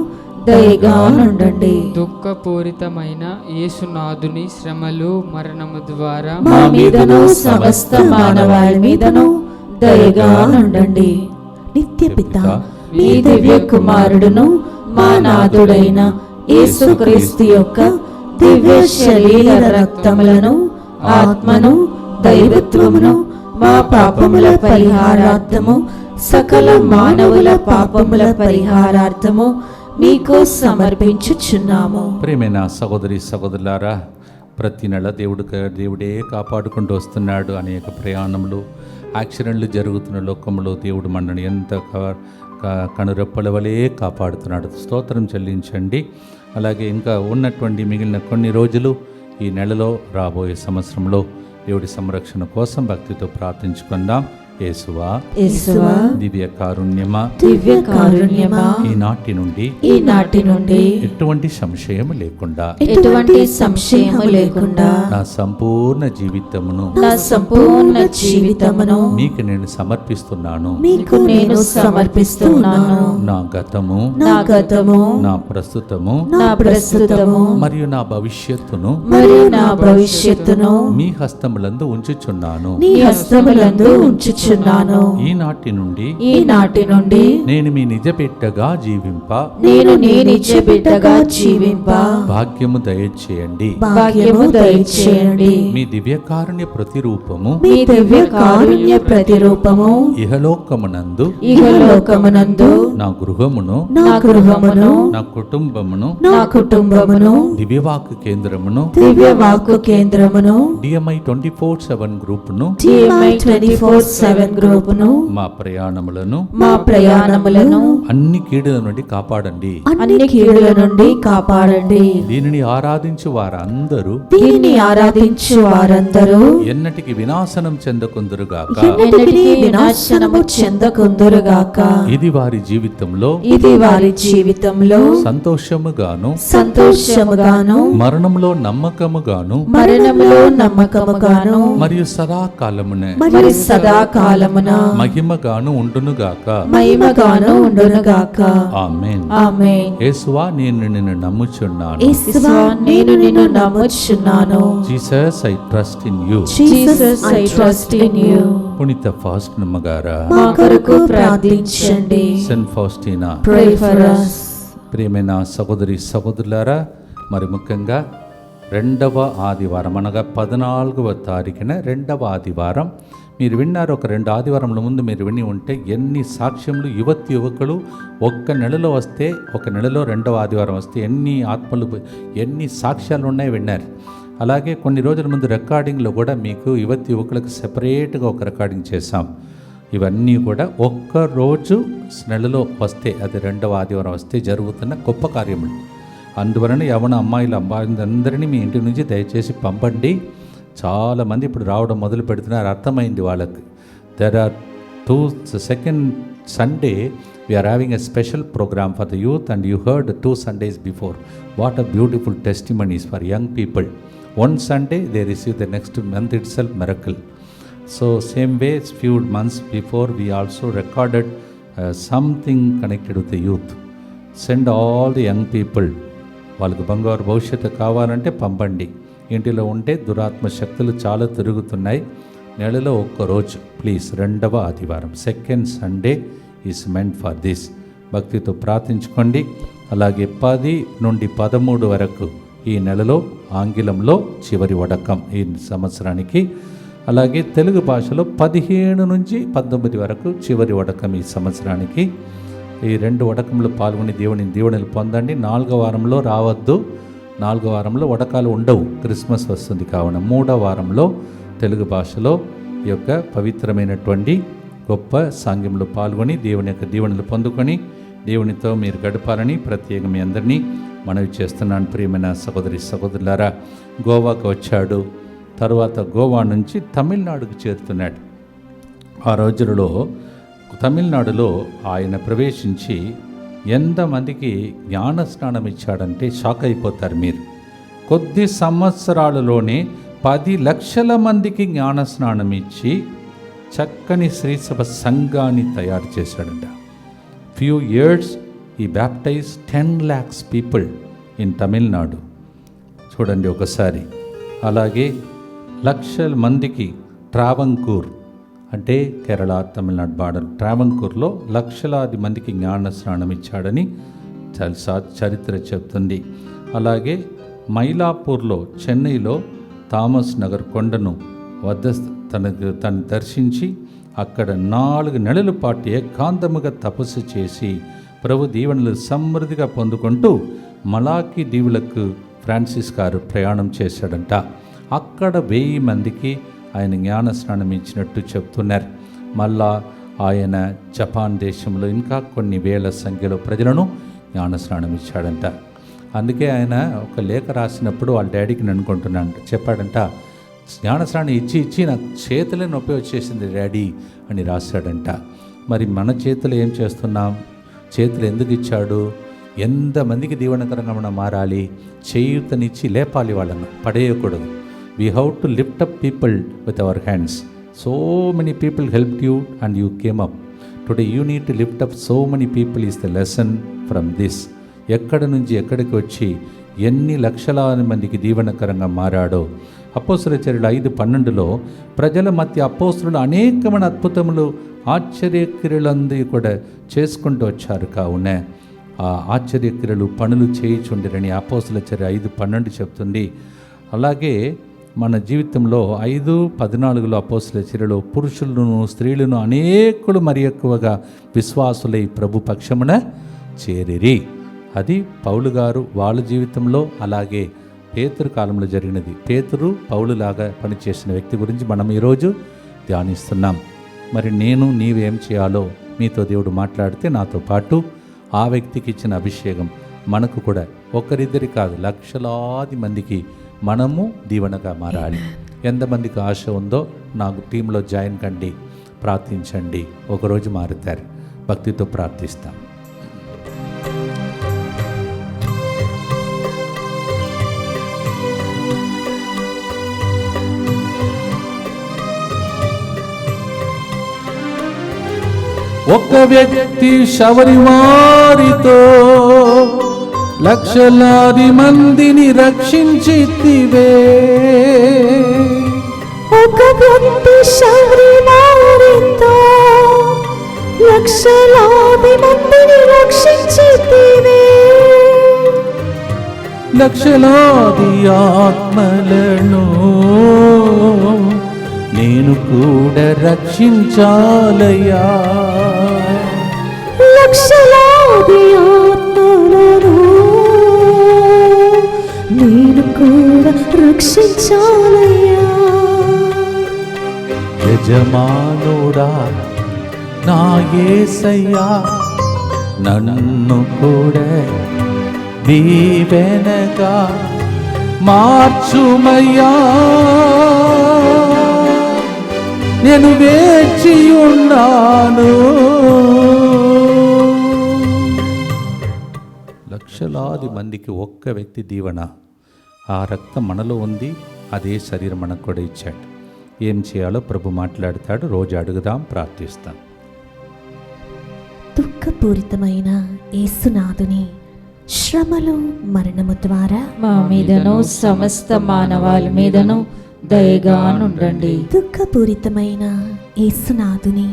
దయగా ఉండండి. దుఃఖపూరితమైన యేసునాథుని శ్రమలు మరణము ద్వారా మా మీదను సమస్త మానవాళి మీదను దయగా ఉండండి. నిత్య పిత మీ దివ్య కుమారుడును మా నాథుడైన యేసుక్రీస్తు యొక్క దివ్య శరీర రక్తములను ఆత్మను దైవత్వమును మా పాపముల పరిహారార్థము సకల మానవుల పాపముల పరిహారార్థము మీకు సమర్పించుచున్నాము. ప్రియమైన సహోదరి సహోదరులారా, ప్రతి నెల దేవుడే కాపాడుకుంటూ వస్తున్నాడు. అనేక ప్రయాణములు యాక్సిడెంట్లు జరుగుతున్న లోకంలో దేవుడు మనల్ని ఎంత కనురెప్పల వలె కాపాడుతున్నాడు. స్తోత్రం చెల్లించండి. అలాగే ఇంకా ఉన్నటువంటి మిగిలిన కొన్ని రోజులు ఈ నెలలో రాబోయే సంవత్సరంలో దేవుడి సంరక్షణ కోసం భక్తితో ప్రార్థించుకుందాం. యేసువా దివ్య కారుణ్యమా ఈనాటి నుండి ఎటువంటి సంశయం లేకుండా నా సంపూర్ణ జీవితమును మీకు నేను సమర్పిస్తున్నాను. నా గతము నా ప్రస్తుతము మరియు నా భవిష్యత్తును మీ హస్తములందు ఉంచుచున్నాను. ఈనాటి నుండి నేను మీ నిజ బిడ్డగా జీవింప భాగ్యము దయచేయండి. మీ దివ్య కారుణ్య ప్రతిరూపము ఇహలోకమునందు నా గృహమును నా కుటుంబమును దివ్యవాక్కు కేంద్రమును DMI 24/7 గ్రూపును మా ప్రయాణములను అన్ని కీడుల నుండి కాపాడండి. దీనిని ఆరాధించు వారందరూ ఎన్నటికి వినాశనం చెందకుందురుగాక. ఇది వారి జీవితంలో సంతోషముగాను మరణంలో నమ్మకముగాను మరియు సదాకాలమున మహిమగాను ఉండునుగాక. ఆమేన్. యేసువా నేను నిన్ను నమ్ముచున్నాను. Jesus I trust in you. పునీత ఫాస్టినా గారా మా కొరకు ప్రార్థించండి. సెయింట్ ఫాస్టినా ప్రియమైన సహోదరి సహోదరులారా, మరి ముఖ్యంగా 2వ ఆదివారం అనగా 14వ తారీఖున 2వ ఆదివారం మీరు విన్నారు. ఒక 2 ఆదివారంల ముందు మీరు విని ఉంటే ఎన్ని సాక్ష్యములు యువకులు ఒక్క నెలలో వస్తే, ఒక నెలలో 2వ ఆదివారం వస్తే ఎన్ని ఆత్మలు ఎన్ని సాక్ష్యాలు ఉన్నాయి విన్నారు. అలాగే కొన్ని రోజుల ముందు రికార్డింగ్లో కూడా మీకు యువకులకు సెపరేట్గా ఒక రికార్డింగ్ చేశాం. ఇవన్నీ కూడా ఒక్కరోజు నెలలో వస్తే, అది 2వ ఆదివారం వస్తే జరుగుతున్న గొప్ప కార్యములు. అందువలన యవన అమ్మాయిలందరినీ మీ ఇంటి నుంచి దయచేసి పంపండి. చాలామంది ఇప్పుడు రావడం మొదలు పెడుతున్నారు, అర్థమైంది వాళ్ళకి. There are second Sunday we are having a special program for the youth, and you heard 2 Sundays before. What a beautiful testimonies for young people. One Sunday they receive, the next month itself miracle. So same way, few months before we also recorded something connected with the youth. Send all the young people. వాళ్ళకి బంగారు భవిష్యత్తు కావాలంటే పంపండి. ఇంటిలో ఉంటే దురాత్మ శక్తులు చాలా తిరుగుతున్నాయి. నెలలో ఒక్కరోజు ప్లీజ్, 2వ ఆదివారం, second Sunday is meant for this. భక్తితో ప్రార్థించుకోండి. అలాగే 10 నుండి 13 వరకు ఈ నెలలో ఆంగ్లంలో చివరి వడకం ఈ సంవత్సరానికి. అలాగే తెలుగు భాషలో 15 నుంచి 19 వరకు చివరి వడకం ఈ సంవత్సరానికి. ఈ 2 వడకంలో పాల్గొని దేవునిని పొందండి. 4వ వారంలో రావద్దు, 4వ వారంలో వడకాలు ఉండవు, క్రిస్మస్ వస్తుంది కావున. 3వ వారంలో తెలుగు భాషలో ఈ యొక్క పవిత్రమైనటువంటి గొప్ప సాంగ్యంలో పాల్గొని దేవుని యొక్క దీవెనలు పొందుకొని దేవునితో మీరు గడపాలని ప్రత్యేకంగా మీ అందరినీ మనవి చేస్తున్నాను. ప్రియమైన సహోదరి సహోదరులారా, గోవాకు వచ్చాడు, తర్వాత గోవా నుంచి తమిళనాడుకు చేరుతున్నాడు. ఆ రోజులలో తమిళనాడులో ఆయన ప్రవేశించి ఎంతమందికి జ్ఞానస్నానం ఇచ్చాడంటే షాక్ అయిపోతారు మీరు. కొద్ది సంవత్సరాలలోనే 10 లక్షల మందికి జ్ఞానస్నానం ఇచ్చి చక్కని శ్రీసభ సంఘాన్ని తయారు చేశాడంట. ఫ్యూ ఇయర్స్ ఈ baptise 10 lakhs people in Tamil Nadu. చూడండి ఒకసారి. అలాగే లక్షల మందికి ట్రావంకూర్, అంటే కేరళ తమిళనాడు బార్డర్, ట్రావంకూర్లో లక్షలాది మందికి జ్ఞాన స్నానం ఇచ్చాడని చరిత్ర చెప్తుంది. అలాగే మైలాపూర్లో, చెన్నైలో థామస్ నగర్ కొండను వద్ద తను దర్శించి అక్కడ 4 నెలల పాటు ఏకాంతముగా తపస్సు చేసి ప్రభు దీవెనలు సమృద్ధిగా పొందుకుంటూ మలాకి దీవులకు ఫ్రాన్సిస్ గారు ప్రయాణం చేశాడంట. అక్కడ 1000 మందికి ఆయన జ్ఞానస్నానం ఇచ్చినట్టు చెప్తున్నారు. మళ్ళా ఆయన జపాన్ దేశంలో ఇంకా కొన్ని వేల సంఖ్యలో ప్రజలను జ్ఞానస్నానం ఇచ్చాడంట. అందుకే ఆయన ఒక లేఖ రాసినప్పుడు వాళ్ళ డాడీకి అనుకుంటున్నాడు, చెప్పాడంట, జ్ఞానస్నానం ఇచ్చి నాకు చేతులే నొప్పి వచ్చేసింది డాడీ అని రాశాడంట. మరి మన చేతులు ఏం చేస్తున్నాం? చేతులు ఎందుకు ఇచ్చాడు? ఎంతమందికి దీవెనకరంగా మనం మారాలి, చేయూతనిచ్చి లేపాలి, వాళ్ళను పడేయకూడదు. We have to lift up people with our hands. So many people helped you and you came up. Today you need to lift up so many people is the lesson from this. ఎక్కడి నుంచి ఎక్కడికి వచ్చి ఎన్ని లక్షలాది మందికి దీవెనకరంగా మారాడో. అపోస్తలుల చర్యలు 5:12లో ప్రజల మధ్య అపోస్తలులు అనేకమైన అద్భుతములు ఆశ్చర్యక్రియలందరూ కూడా చేసుకుంటూ వచ్చారు. కావున ఆ ఆశ్చర్యక్రియలు పనులు చేయుచుండిరని అపోస్తలుల చర్య 5:12 చెప్తుంది. అలాగే మన జీవితంలో 5:14లో అపోస్తలుల చర్యలో పురుషులను స్త్రీలను అనేకులు మరి ఎక్కువగా విశ్వాసులై ప్రభు పక్షమున చేరిరి. అది పౌలు గారు వాళ్ళ జీవితంలో, అలాగే పేతురు కాలంలో జరిగినది. పేతురు పౌలులాగా పనిచేసిన వ్యక్తి గురించి మనం ఈరోజు ధ్యానిస్తున్నాం. మరి నీవేం చేయాలో మీతో దేవుడు మాట్లాడితే నాతో పాటు ఆ వ్యక్తికి ఇచ్చిన అభిషేకం మనకు కూడా ఒకరిద్దరి కాదు, లక్షలాది మందికి మనము దీవెనగా మారాలి. ఎంతమందికి ఆశ ఉందో నాకు టీంలో జాయిన్ కండి, ప్రార్థించండి, ఒకరోజు మారుతారు. భక్తితో ప్రార్థిస్తాం. ఒక వ్యక్తి శబరివారితో లక్షలాది మందిని రక్షించితివే. ఒక వ్యక్తి శబరివారితో లక్షలాది మందిని రక్షించితివే. లక్షలాది ఆత్మలను నేను కూడా రక్షించాలయ్యా. లక్షలాది ఆత్మలను నేను కూడా రక్షించాలయ్యా. యజమానుడా నా యేసయ్యా నన్ను కూడా దీవెనగా మార్చుమయ్యా, నేను వేచి ఉన్నాను. లక్షలాది మందికి ఒక్క వ్యక్తి దీవెన. ఆ రక్తం మనలో ఉంది, అదే శరీరం మనకు కూడా ఇచ్చాడు. ఏం చేయాలో ప్రభు మాట్లాడతాడు. రోజు అడుగుదాం, ప్రార్థిస్తాం. దుఃఖపూరితమైన యేసునాథుని శ్రమలు మరణము ద్వారా మా మీదను సమస్త మానవాళి మీదను దయగా నుండండి. దుఃఖపూరితమైన యేసునాథుని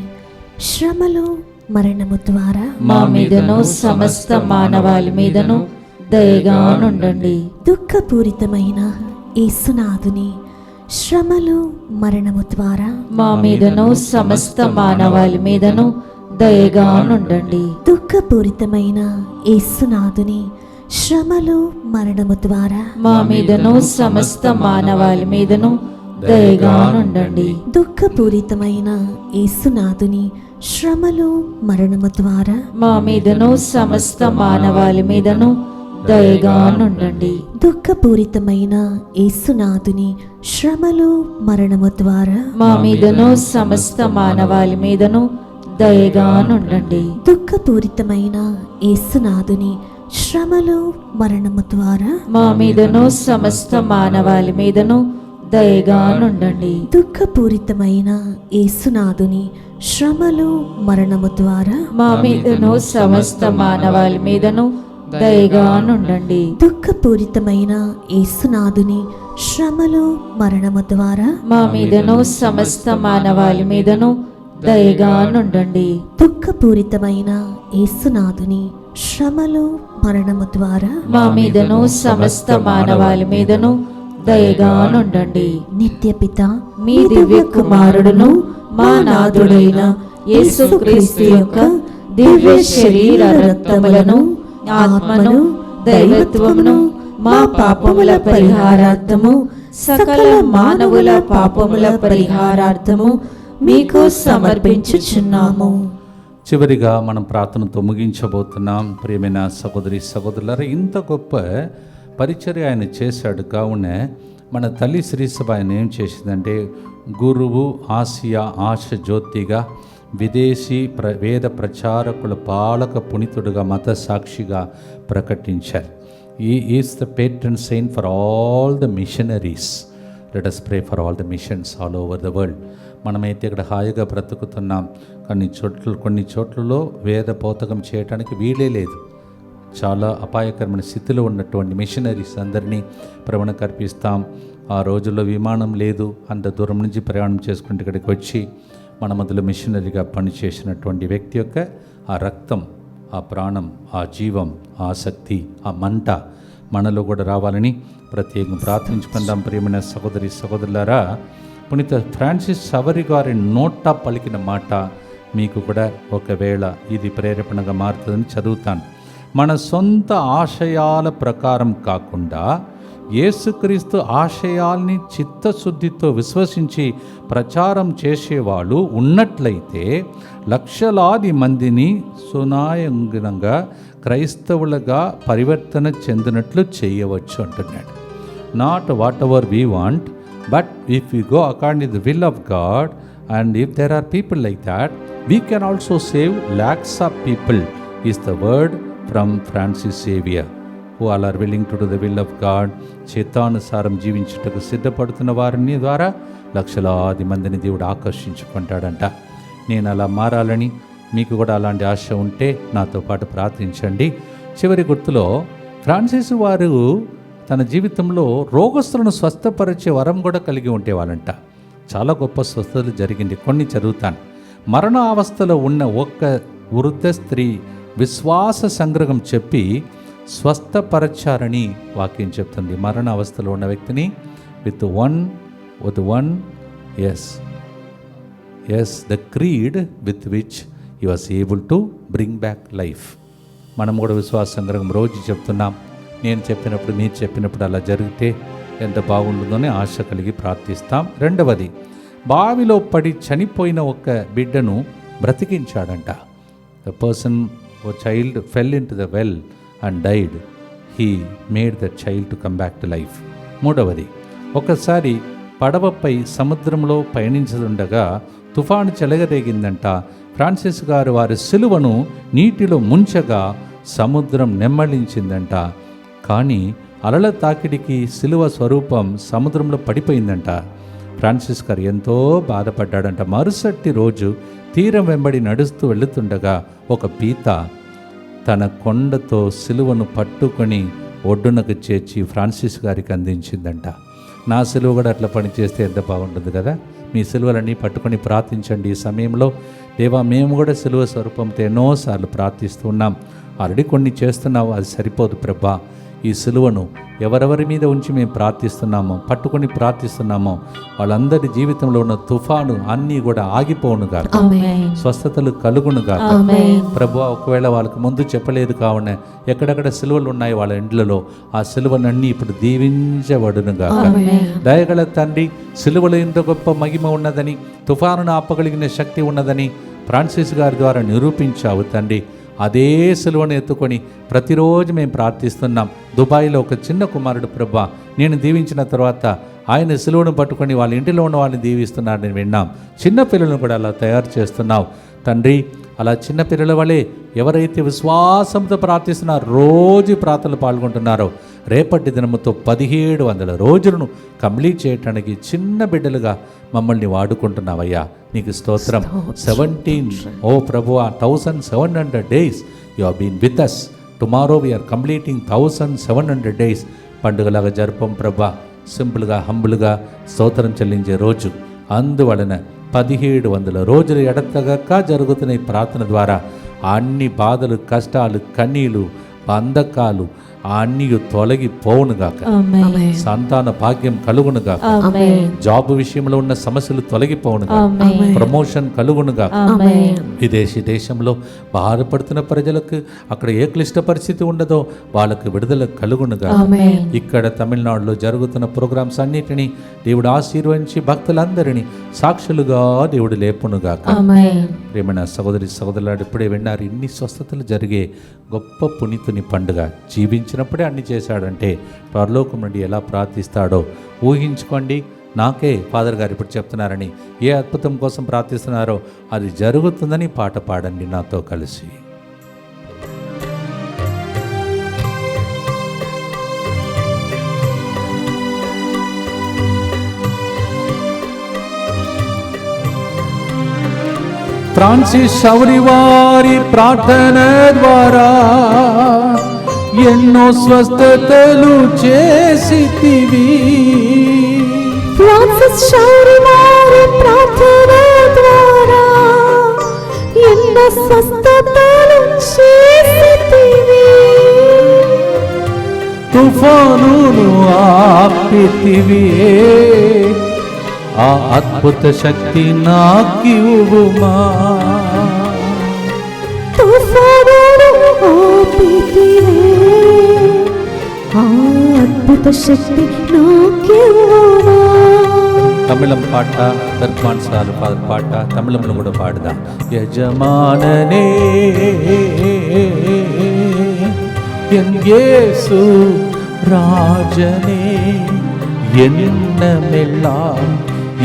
శ్రమలు మరణము ద్వారా మా మీదను సమస్త మానవాళి మీదను దయగా నుండండి. దుఃఖపూరితమైన యేసునాథుని శ్రమలు మరణము ద్వారా మా మీదను సమస్త మానవాళి మీదను దయగా నుండండి. దుఃఖపూరితమైన యేసునాథుని శ్రమలు మరణము ద్వారా మా మీదను సమస్త మానవాళి మీదను దయగా నుండండి. దుఃఖపూరితమైన యేసునాథుని శ్రమలు మరణము ద్వారా మా మీదను సమస్త మానవాళి మీదను దయగా నుండండి. దుఃఖపూరితమైన యేసునాథుని శ్రమలు మరణము ద్వారా మా మీదను సమస్త మానవాళి మీదను దయగా నుండండి. దుఃఖపూరితమైన యేసునాథుని శ్రమలు మరణము ద్వారా మా మీదను సమస్త మానవాళి మీదను దయగా నుండండి. దుఃఖపూరితమైన యేసునాథుని శ్రమలు మరణము ద్వారా మా మీదను సమస్త మానవాళి మీదను దయగా నుండండి. దుఃఖపూరితమైన యేసునాథుని శ్రమలు మరణము ద్వారా మా మీదను సమస్త మానవాళి మీదను దయగా నుండండి. దుఃఖపూరితమైన యేసునాథుని శ్రమలు మరణము ద్వారా మా మీదను సమస్త మానవాళి మీదను దయగా నుండండి. నిత్యపిత మీ దివ్య కుమారుడును మా నాథుడైన యేసుక్రీస్తు యొక్క దివ్య శరీర రక్తములను ఆత్మను దైవత్వమును మా పాపముల పరిహారార్థము సకల మానవుల పాపముల పరిహారార్థము మీకు సమర్పించుచున్నాము. చివరిగా మనం ప్రార్థనతో ముగించబోతున్నాం. ప్రియమైన సహోదరి సహోదరులారా, ఇంత గొప్ప పరిచర్య ఆయన చేశాడు. కావున మన తల్లి శ్రీసభ ఆయన ఏం చేసిందంటే, గురువు, ఆసియా ఆశ జ్యోతిగా, విదేశీ వేద ప్రచారకుల పాలక పునీతుడుగా, మత సాక్షిగా ప్రకటించారు. He is the patron saint for all the missionaries. Let us pray for all the missions all over the world. మనమైతే ఇక్కడ హాయిగా బ్రతుకుతున్నాం. కొన్ని చోట్లలో వేద పోతకం చేయడానికి వీలే లేదు. చాలా అపాయకరమైన స్థితిలో ఉన్నటువంటి మిషనరీస్ అందరినీ ప్రభువుకు అర్పిస్తాం. ఆ రోజుల్లో విమానం లేదు, అంత దూరం నుంచి ప్రయాణం చేసుకుంటూ ఇక్కడికి వచ్చి మన మధ్యలో మిషనరీగా పనిచేసినటువంటి వ్యక్తి యొక్క ఆ రక్తం, ఆ ప్రాణం, ఆ జీవం, ఆ ఆసక్తి, ఆ మంట మనలో కూడా రావాలని ప్రత్యేకంగా ప్రార్థించుకుందాం. ప్రియమైన సహోదరి సహోదరులారా, పునీత ఫ్రాన్సిస్ సవరి గారి నోట పలికిన మాట మీకు కూడా ఒకవేళ ఇది ప్రేరేపణగా మారుతుందని చదువుతాను. మన సొంత ఆశయాల ప్రకారం కాకుండా యేసుక్రీస్తు ఆశయాల్ని చిత్తశుద్ధితో విశ్వసించి ప్రచారం చేసేవాళ్ళు ఉన్నట్లయితే లక్షలాది మందిని సునాయంగా క్రైస్తవులుగా పరివర్తన చెందినట్లు చేయవచ్చు అంటున్నాడు. Not whatever we want, but if you go according to the will of God and if there are people like that, we can also save lakhs of people is the word from Francis Xavier. who all are willing to do the will of God. చిత్తానుసారం జీవించుటకు సిద్ధపడుతున్న వారిని ద్వారా లక్షలాది మందిని దేవుడు ఆకర్షించుకుంటాడంట. నేను అలా మారాలని, మీకు కూడా అలాంటి ఆశ ఉంటే నాతో పాటు ప్రార్థించండి. చివరి గుర్తులో ఫ్రాన్సిస్ వారు తన జీవితంలో రోగస్తులను స్వస్థపరిచే వరం కూడా కలిగి ఉండేవాళ్ళంట. చాలా గొప్ప స్వస్థతలు జరిగింది. కొన్ని చదువుతాను. మరణ అవస్థలో ఉన్న ఒక్క వృద్ధ స్త్రీ విశ్వాస సంగ్రహం చెప్పి స్వస్థపరచారని వాక్యం చెప్తుంది. మరణ అవస్థలో ఉన్న వ్యక్తిని with one the creed with which he was able to bring back life. మనం కూడా విశ్వాస సంగ్రహం రోజు చెప్తున్నాం. నేను చెప్పినప్పుడు, మీరు చెప్పినప్పుడు అలా జరిగితే ఎంత బాగుంటుందోనే ఆశ కలిగి ప్రార్థిస్తాం. రెండవది, బావిలో పడి చనిపోయిన ఒక బిడ్డను బ్రతికించాడంట. The person o child fell into the well and died, he made the child to come back to life. మూడవది, ఒకసారి పడవపై సముద్రంలో పయనించుండగా తుఫాను చెలగరేగిందంట. ఫ్రాన్సిస్ గారు వారి సిలువను నీటిలో ముంచగా సముద్రం నెమ్మళించిందంట. కానీ అలల తాకిడికి సిలువ స్వరూపం సముద్రంలో పడిపోయిందంట. ఫ్రాన్సిస్ గారు ఎంతో బాధపడ్డాడంట. మరుసటి రోజు తీరం వెంబడి నడుస్తూ వెళుతుండగా ఒక పీత తన కొండతో సిలువను పట్టుకొని ఒడ్డునకు చేర్చి ఫ్రాన్సిస్ గారికి అందించిందంట. నా సిలువ కూడా అట్లా పనిచేస్తే ఎంత బాగుంటుంది కదా. మీ సిలువలన్నీ పట్టుకొని ప్రార్థించండి. ఈ సమయంలో దేవా, మేము కూడా సిలువ స్వరూపంతో ఎన్నోసార్లు ప్రార్థిస్తున్నాం, ఆల్రెడీ కొన్ని చేస్తున్నావు, అది సరిపోదు ప్రభా. ఈ సిలువను ఎవరెవరి మీద ఉంచి మేము ప్రార్థిస్తున్నామో, పట్టుకొని ప్రార్థిస్తున్నామో, వాళ్ళందరి జీవితంలో ఉన్న తుఫాను అన్నీ కూడా ఆగిపోవునుగా, స్వస్థతలు కలుగునుగా. ప్రభువా, ఒకవేళ వాళ్ళకి ముందు చెప్పలేదు కావున ఎక్కడెక్కడ సిలువలు ఉన్నాయి వాళ్ళ ఇండ్లలో, ఆ సిలువలన్నీ ఇప్పుడు దీవించబడునుగా. దయగల తండ్రి, సిలువలో ఇంత గొప్ప మహిమ ఉన్నదని, తుఫానును ఆపగలిగిన శక్తి ఉన్నదని ఫ్రాన్సిస్ గారి ద్వారా నిరూపించావు తండ్రి. అదే సిలువను ఎత్తుకొని ప్రతిరోజు మేము ప్రార్థిస్తున్నాం. దుబాయ్లో ఒక చిన్న కుమారుడు ప్రభా, నేను దీవించిన తర్వాత ఆయన సిలువను పట్టుకొని వాళ్ళ ఇంటిలో ఉన్న వాళ్ళని దీవిస్తున్నాడని విన్నాం. చిన్నపిల్లలను కూడా అలా తయారు చేస్తున్నావు తండ్రి. అలా చిన్నపిల్లల వలె ఎవరైతే విశ్వాసంతో ప్రార్థిస్తున్నారో, రోజు ప్రార్థనలు పాల్గొంటున్నారో, రేపటి దినముతో 1700 రోజులను కంప్లీట్ చేయటానికి చిన్న బిడ్డలుగా మమ్మల్ని వాడుకుంటున్నావయ్యా, నీకు స్తోత్రం. 1700 days you have been with us. Tomorrow we are completing 1700 days. పండుగలాగా జరపం ప్రభా, సింపుల్గా హంబుల్గా స్తోత్రం చెల్లించే రోజు. అందువలన 1700 రోజులు ఎడతెగక జరుగుతున్న ఈ ప్రార్థన ద్వారా అన్ని బాధలు, కష్టాలు, కన్నీలు, బంధకాలు అన్నీ తొలగిపోవునుగాక. సంతాన భాగ్యం కలుగునుగాక. జాబ్ విషయంలో ఉన్న సమస్యలు తొలగిపోవునుగా. ప్రమోషన్ కలుగునుగా. విదేశీ దేశంలో బాధపడుతున్న ప్రజలకు అక్కడ ఏ క్లిష్ట పరిస్థితి ఉండదో వాళ్ళకు విడుదల కలుగునుగా. ఇక్కడ తమిళనాడులో జరుగుతున్న ప్రోగ్రామ్స్ అన్నిటినీ దేవుడు ఆశీర్వదించి భక్తులందరినీ సాక్షులుగా దేవుడు లేపునుగాక. ప్రేమైన సహోదరి సహోదరులాడు, ఇప్పుడే విన్నారు, ఇన్ని స్వస్థతలు జరిగే గొప్ప పునీతుని పండుగ. జీవించినప్పుడే అన్ని చేశాడంటే పరలోకం నుండి ఎలా ప్రార్థిస్తాడో ఊహించుకోండి. నాకే ఫాదర్ గారు ఇప్పుడు చెప్తున్నారని, ఏ అద్భుతం కోసం ప్రార్థిస్తున్నారో అది జరుగుతుందని పాట పాడండి నాతో కలిసి. ఫ్రాన్సిస్ శౌరి వారి ప్రార్థన ద్వారా ఎన్నో స్వస్థతలు చేసితివి. ఫ్రాన్సిస్ శౌరి వారి ప్రార్థన ద్వారా ఎన్నో స్వస్థతలు చేసితివి. తుఫానును ఆపితివి, ఆ అద్భుత శక్తి నాకివ్వుమా. తుఫానును ఆపితివి, ఆ అద్భుత శక్తి నాకివ్వుమా. తమిళం పాట, దర్బాన్ సార్ పాట తమిళంలో కూడా పాడదాం. యజమాననే ఎన్ యేసు ராஜனே, எண்ணமெல்லாம்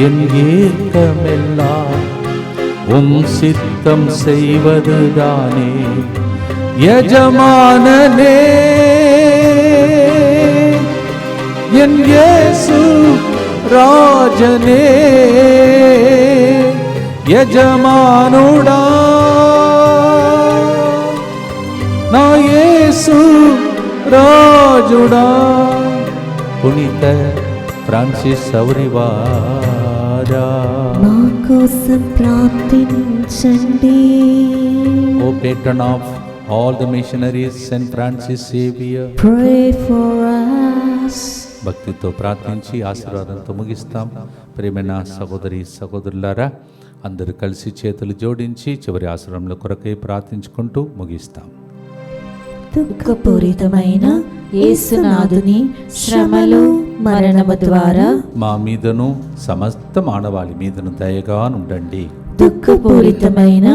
என் ஏக்கமெல்லாம் உம் சித்தம் செய்வதுதானே. எஜமானனே என் இயேசு ராஜனே, యజమానుడా నా యేసు రాజుడా. పునీత ఫ్రాన్సిస్ శౌరి వారా మా కోసం ప్రార్థించండి. O patron of all the missionaries Saint Francis Xavier, pray for us. భక్తితో ప్రార్థించి ఆశీర్వాదంతో ముగిస్తాం. ప్రియమైన సహోదరి సహోదరులారా, అందరూ కలిసి చేతులు జోడించి చివరి ఆశ్రమంలో కొరకై ప్రార్థించుకుంటూ ముగిస్తాం. దుఃఖపూరితమైన యేసునాథుని శ్రమలు మరణము ద్వారా మా మీదను సమస్త మానవాళి మీదను దయగా నుండండి. దుఃఖపూరితమైన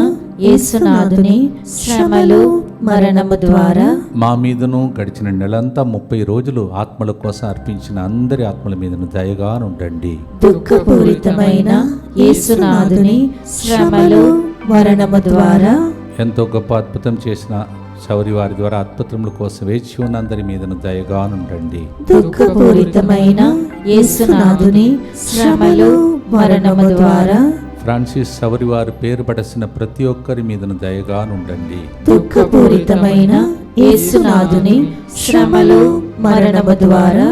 యేసునాథుని శ్రమలు మరణము ద్వారా మా మీదను గడిచిన నెలంతా 30 రోజులు ఆత్మల కోసం అర్పించిన అందరి ఆత్మల మీదను దయగా ఉండండి. దుఃఖపూరితమైన యేసునాథుని శ్రమలు మరణము ద్వారా ఎంతో గొప్ప అద్భుతం చేసిన శౌరి వారి ద్వారా అద్భుతముల కోసం వేచి ఉన్న అందరి మీదను దయగా ఉండండి. దుఃఖపూరితమైన యేసునాథుని శ్రమలు మరణము ద్వారా ఫ్రాన్సిస్ శౌరి వారు పేరు పడసిన ప్రతి ఒక్కరి మీదను దయగా ఉండండి. దుఃఖపూరితమైన యేసునాథుని శ్రమలు మరణము ద్వారా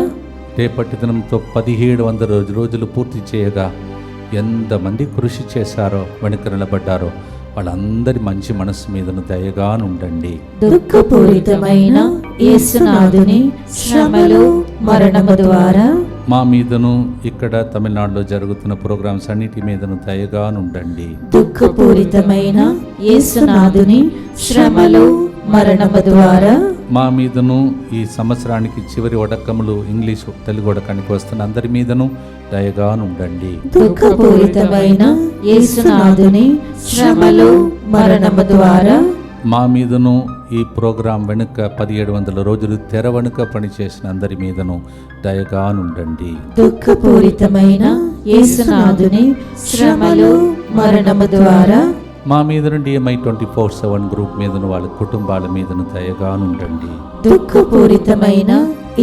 రేపటి దినంతో 1700 రోజులు పూర్తి చేయగా ఎంతమంది కృషి చేశారో వెనుక నిలబడ్డారో వాళ్ళందరి మంచి మనస్సు మీదను దయగా ఉండండి. దుఃఖపూరితమైన యేసునాథుని శ్రమలు మరణము ద్వారా మా మీదను ఇక్కడ తమిళనాడులో జరుగుతున్న ప్రోగ్రామ్స్ అన్నిటి మీదను దయగా ఉండండి. దుఃఖపూరితమైన యేసునాథుని శ్రమలు మరణము ద్వారా మా మీదను ఈ సంవత్సరానికి చివరి వడకములు ఇంగ్లీష్ తెలుగు వడకానికి వస్తున్న అందరి మీదను దయగా ఉండండి. దుఃఖపూరితమైన యేసునాథుని శ్రమలు మరణము ద్వారా మా మీదను ఈ ప్రోగ్రాం వెనుక 1700 రోజులు తెర వెనుక పనిచేసిన అందరి మీదను దయగా ఉండండి. దుఃఖపూరితమైన యేసునాథుని శ్రమలు మరణము ద్వారా మా మీద నుండి DMI 24/7 గ్రూప్ మీదను వాళ్ళ కుటుంబాల మీదను దయగా ఉండండి. దుఃఖపూరితమైన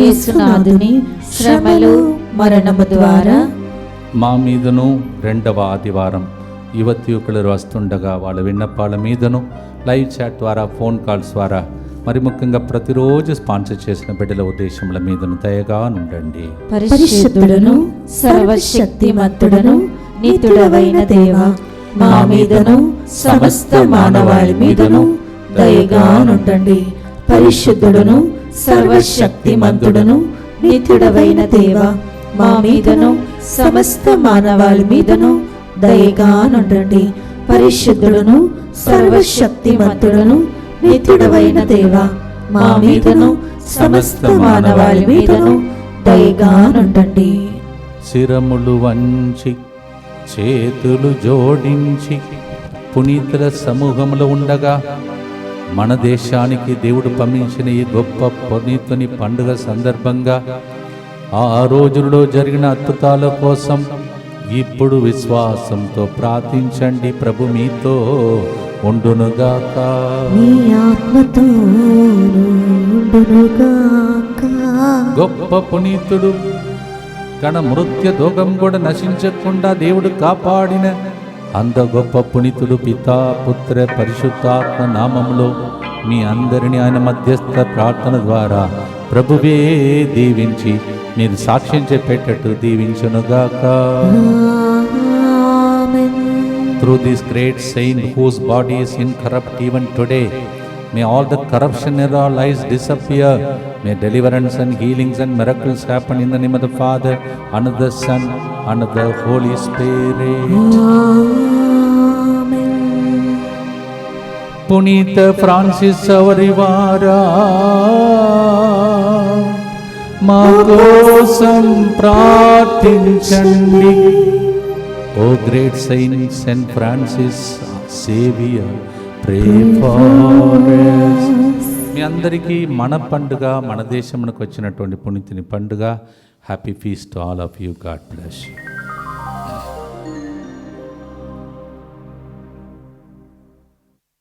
యేసునాథుని శ్రమలు మరణము ద్వారా మా మీదను 2వ ఆదివారం యువకులు వస్తుండగా వాళ్ళ విన్నపాల మీదను లైవ్ చాట్ ద్వారా ఫోన్ కాల్స్ ద్వారా మరి ముఖ్యంగా ప్రతిరోజు స్పాన్సర్ చేసిన బిడ్డల ఉద్దేశముల మీదను దయగా ఉండండి. పరిశుద్ధుడును సర్వశక్తిమంతుడును నీతుడవైన దేవా, మా మీదను సమస్త మానవాళి మీదను దయగా నుండండి. పరిశుద్ధుడును సర్వశక్తిమంతుడును నీతుడవైన దేవా, మా మీదను సమస్త మానవాళి మీదను దయగా నుండండి. పరిశుద్ధుడును సర్వశక్తిమంతుడును నిత్యుడవైన దేవా, మా మీదను సమస్త మానవాళి మీదను దయగా నుండండి. శిరములు వంచి చేతులు జోడించి పునీతుల సమూహంలో ఉండగా మన దేశానికి దేవుడు పంపించిన ఈ గొప్ప పునీతుని పండుగ సందర్భంగా ఆ రోజుల్లో జరిగిన అద్భుతాల కోసం ఇప్పుడు విశ్వాసంతో ప్రార్థించండి. ప్రభు మీతో ఉండునుగాక. నీ ఆత్మతోను ఉండునుగాక. గొప్ప పునీతుడు కణ మృత్య దోగం కూడా నశించకుండా దేవుడు కాపాడిన అంత గొప్ప పునీతుడు పితా పుత్ర పరిశుద్ధాత్మ నామములో మీ అందరిని ఆయన మధ్యస్థ ప్రార్థన ద్వారా ప్రభువే దీవించి మీరు సాక్ష్యం చెప్పేటట్టు దీవించునుగాక. Through this great saint whose body is incorrupt even today, may all the corruption in our lives disappear. May deliverance and healings and miracles happen in the name of the Father, and of the Son, and of the Holy Spirit. పునీత Francis సవరివారా మా కోసం ప్రార్థించండి. O great saint saint Francis Xavier, pray for us. మీ అందరికీ మన పండుగ, మన దేశమునకు వచ్చినటువంటి పునీతుని పండుగ. Happy feast to all of you. God bless you.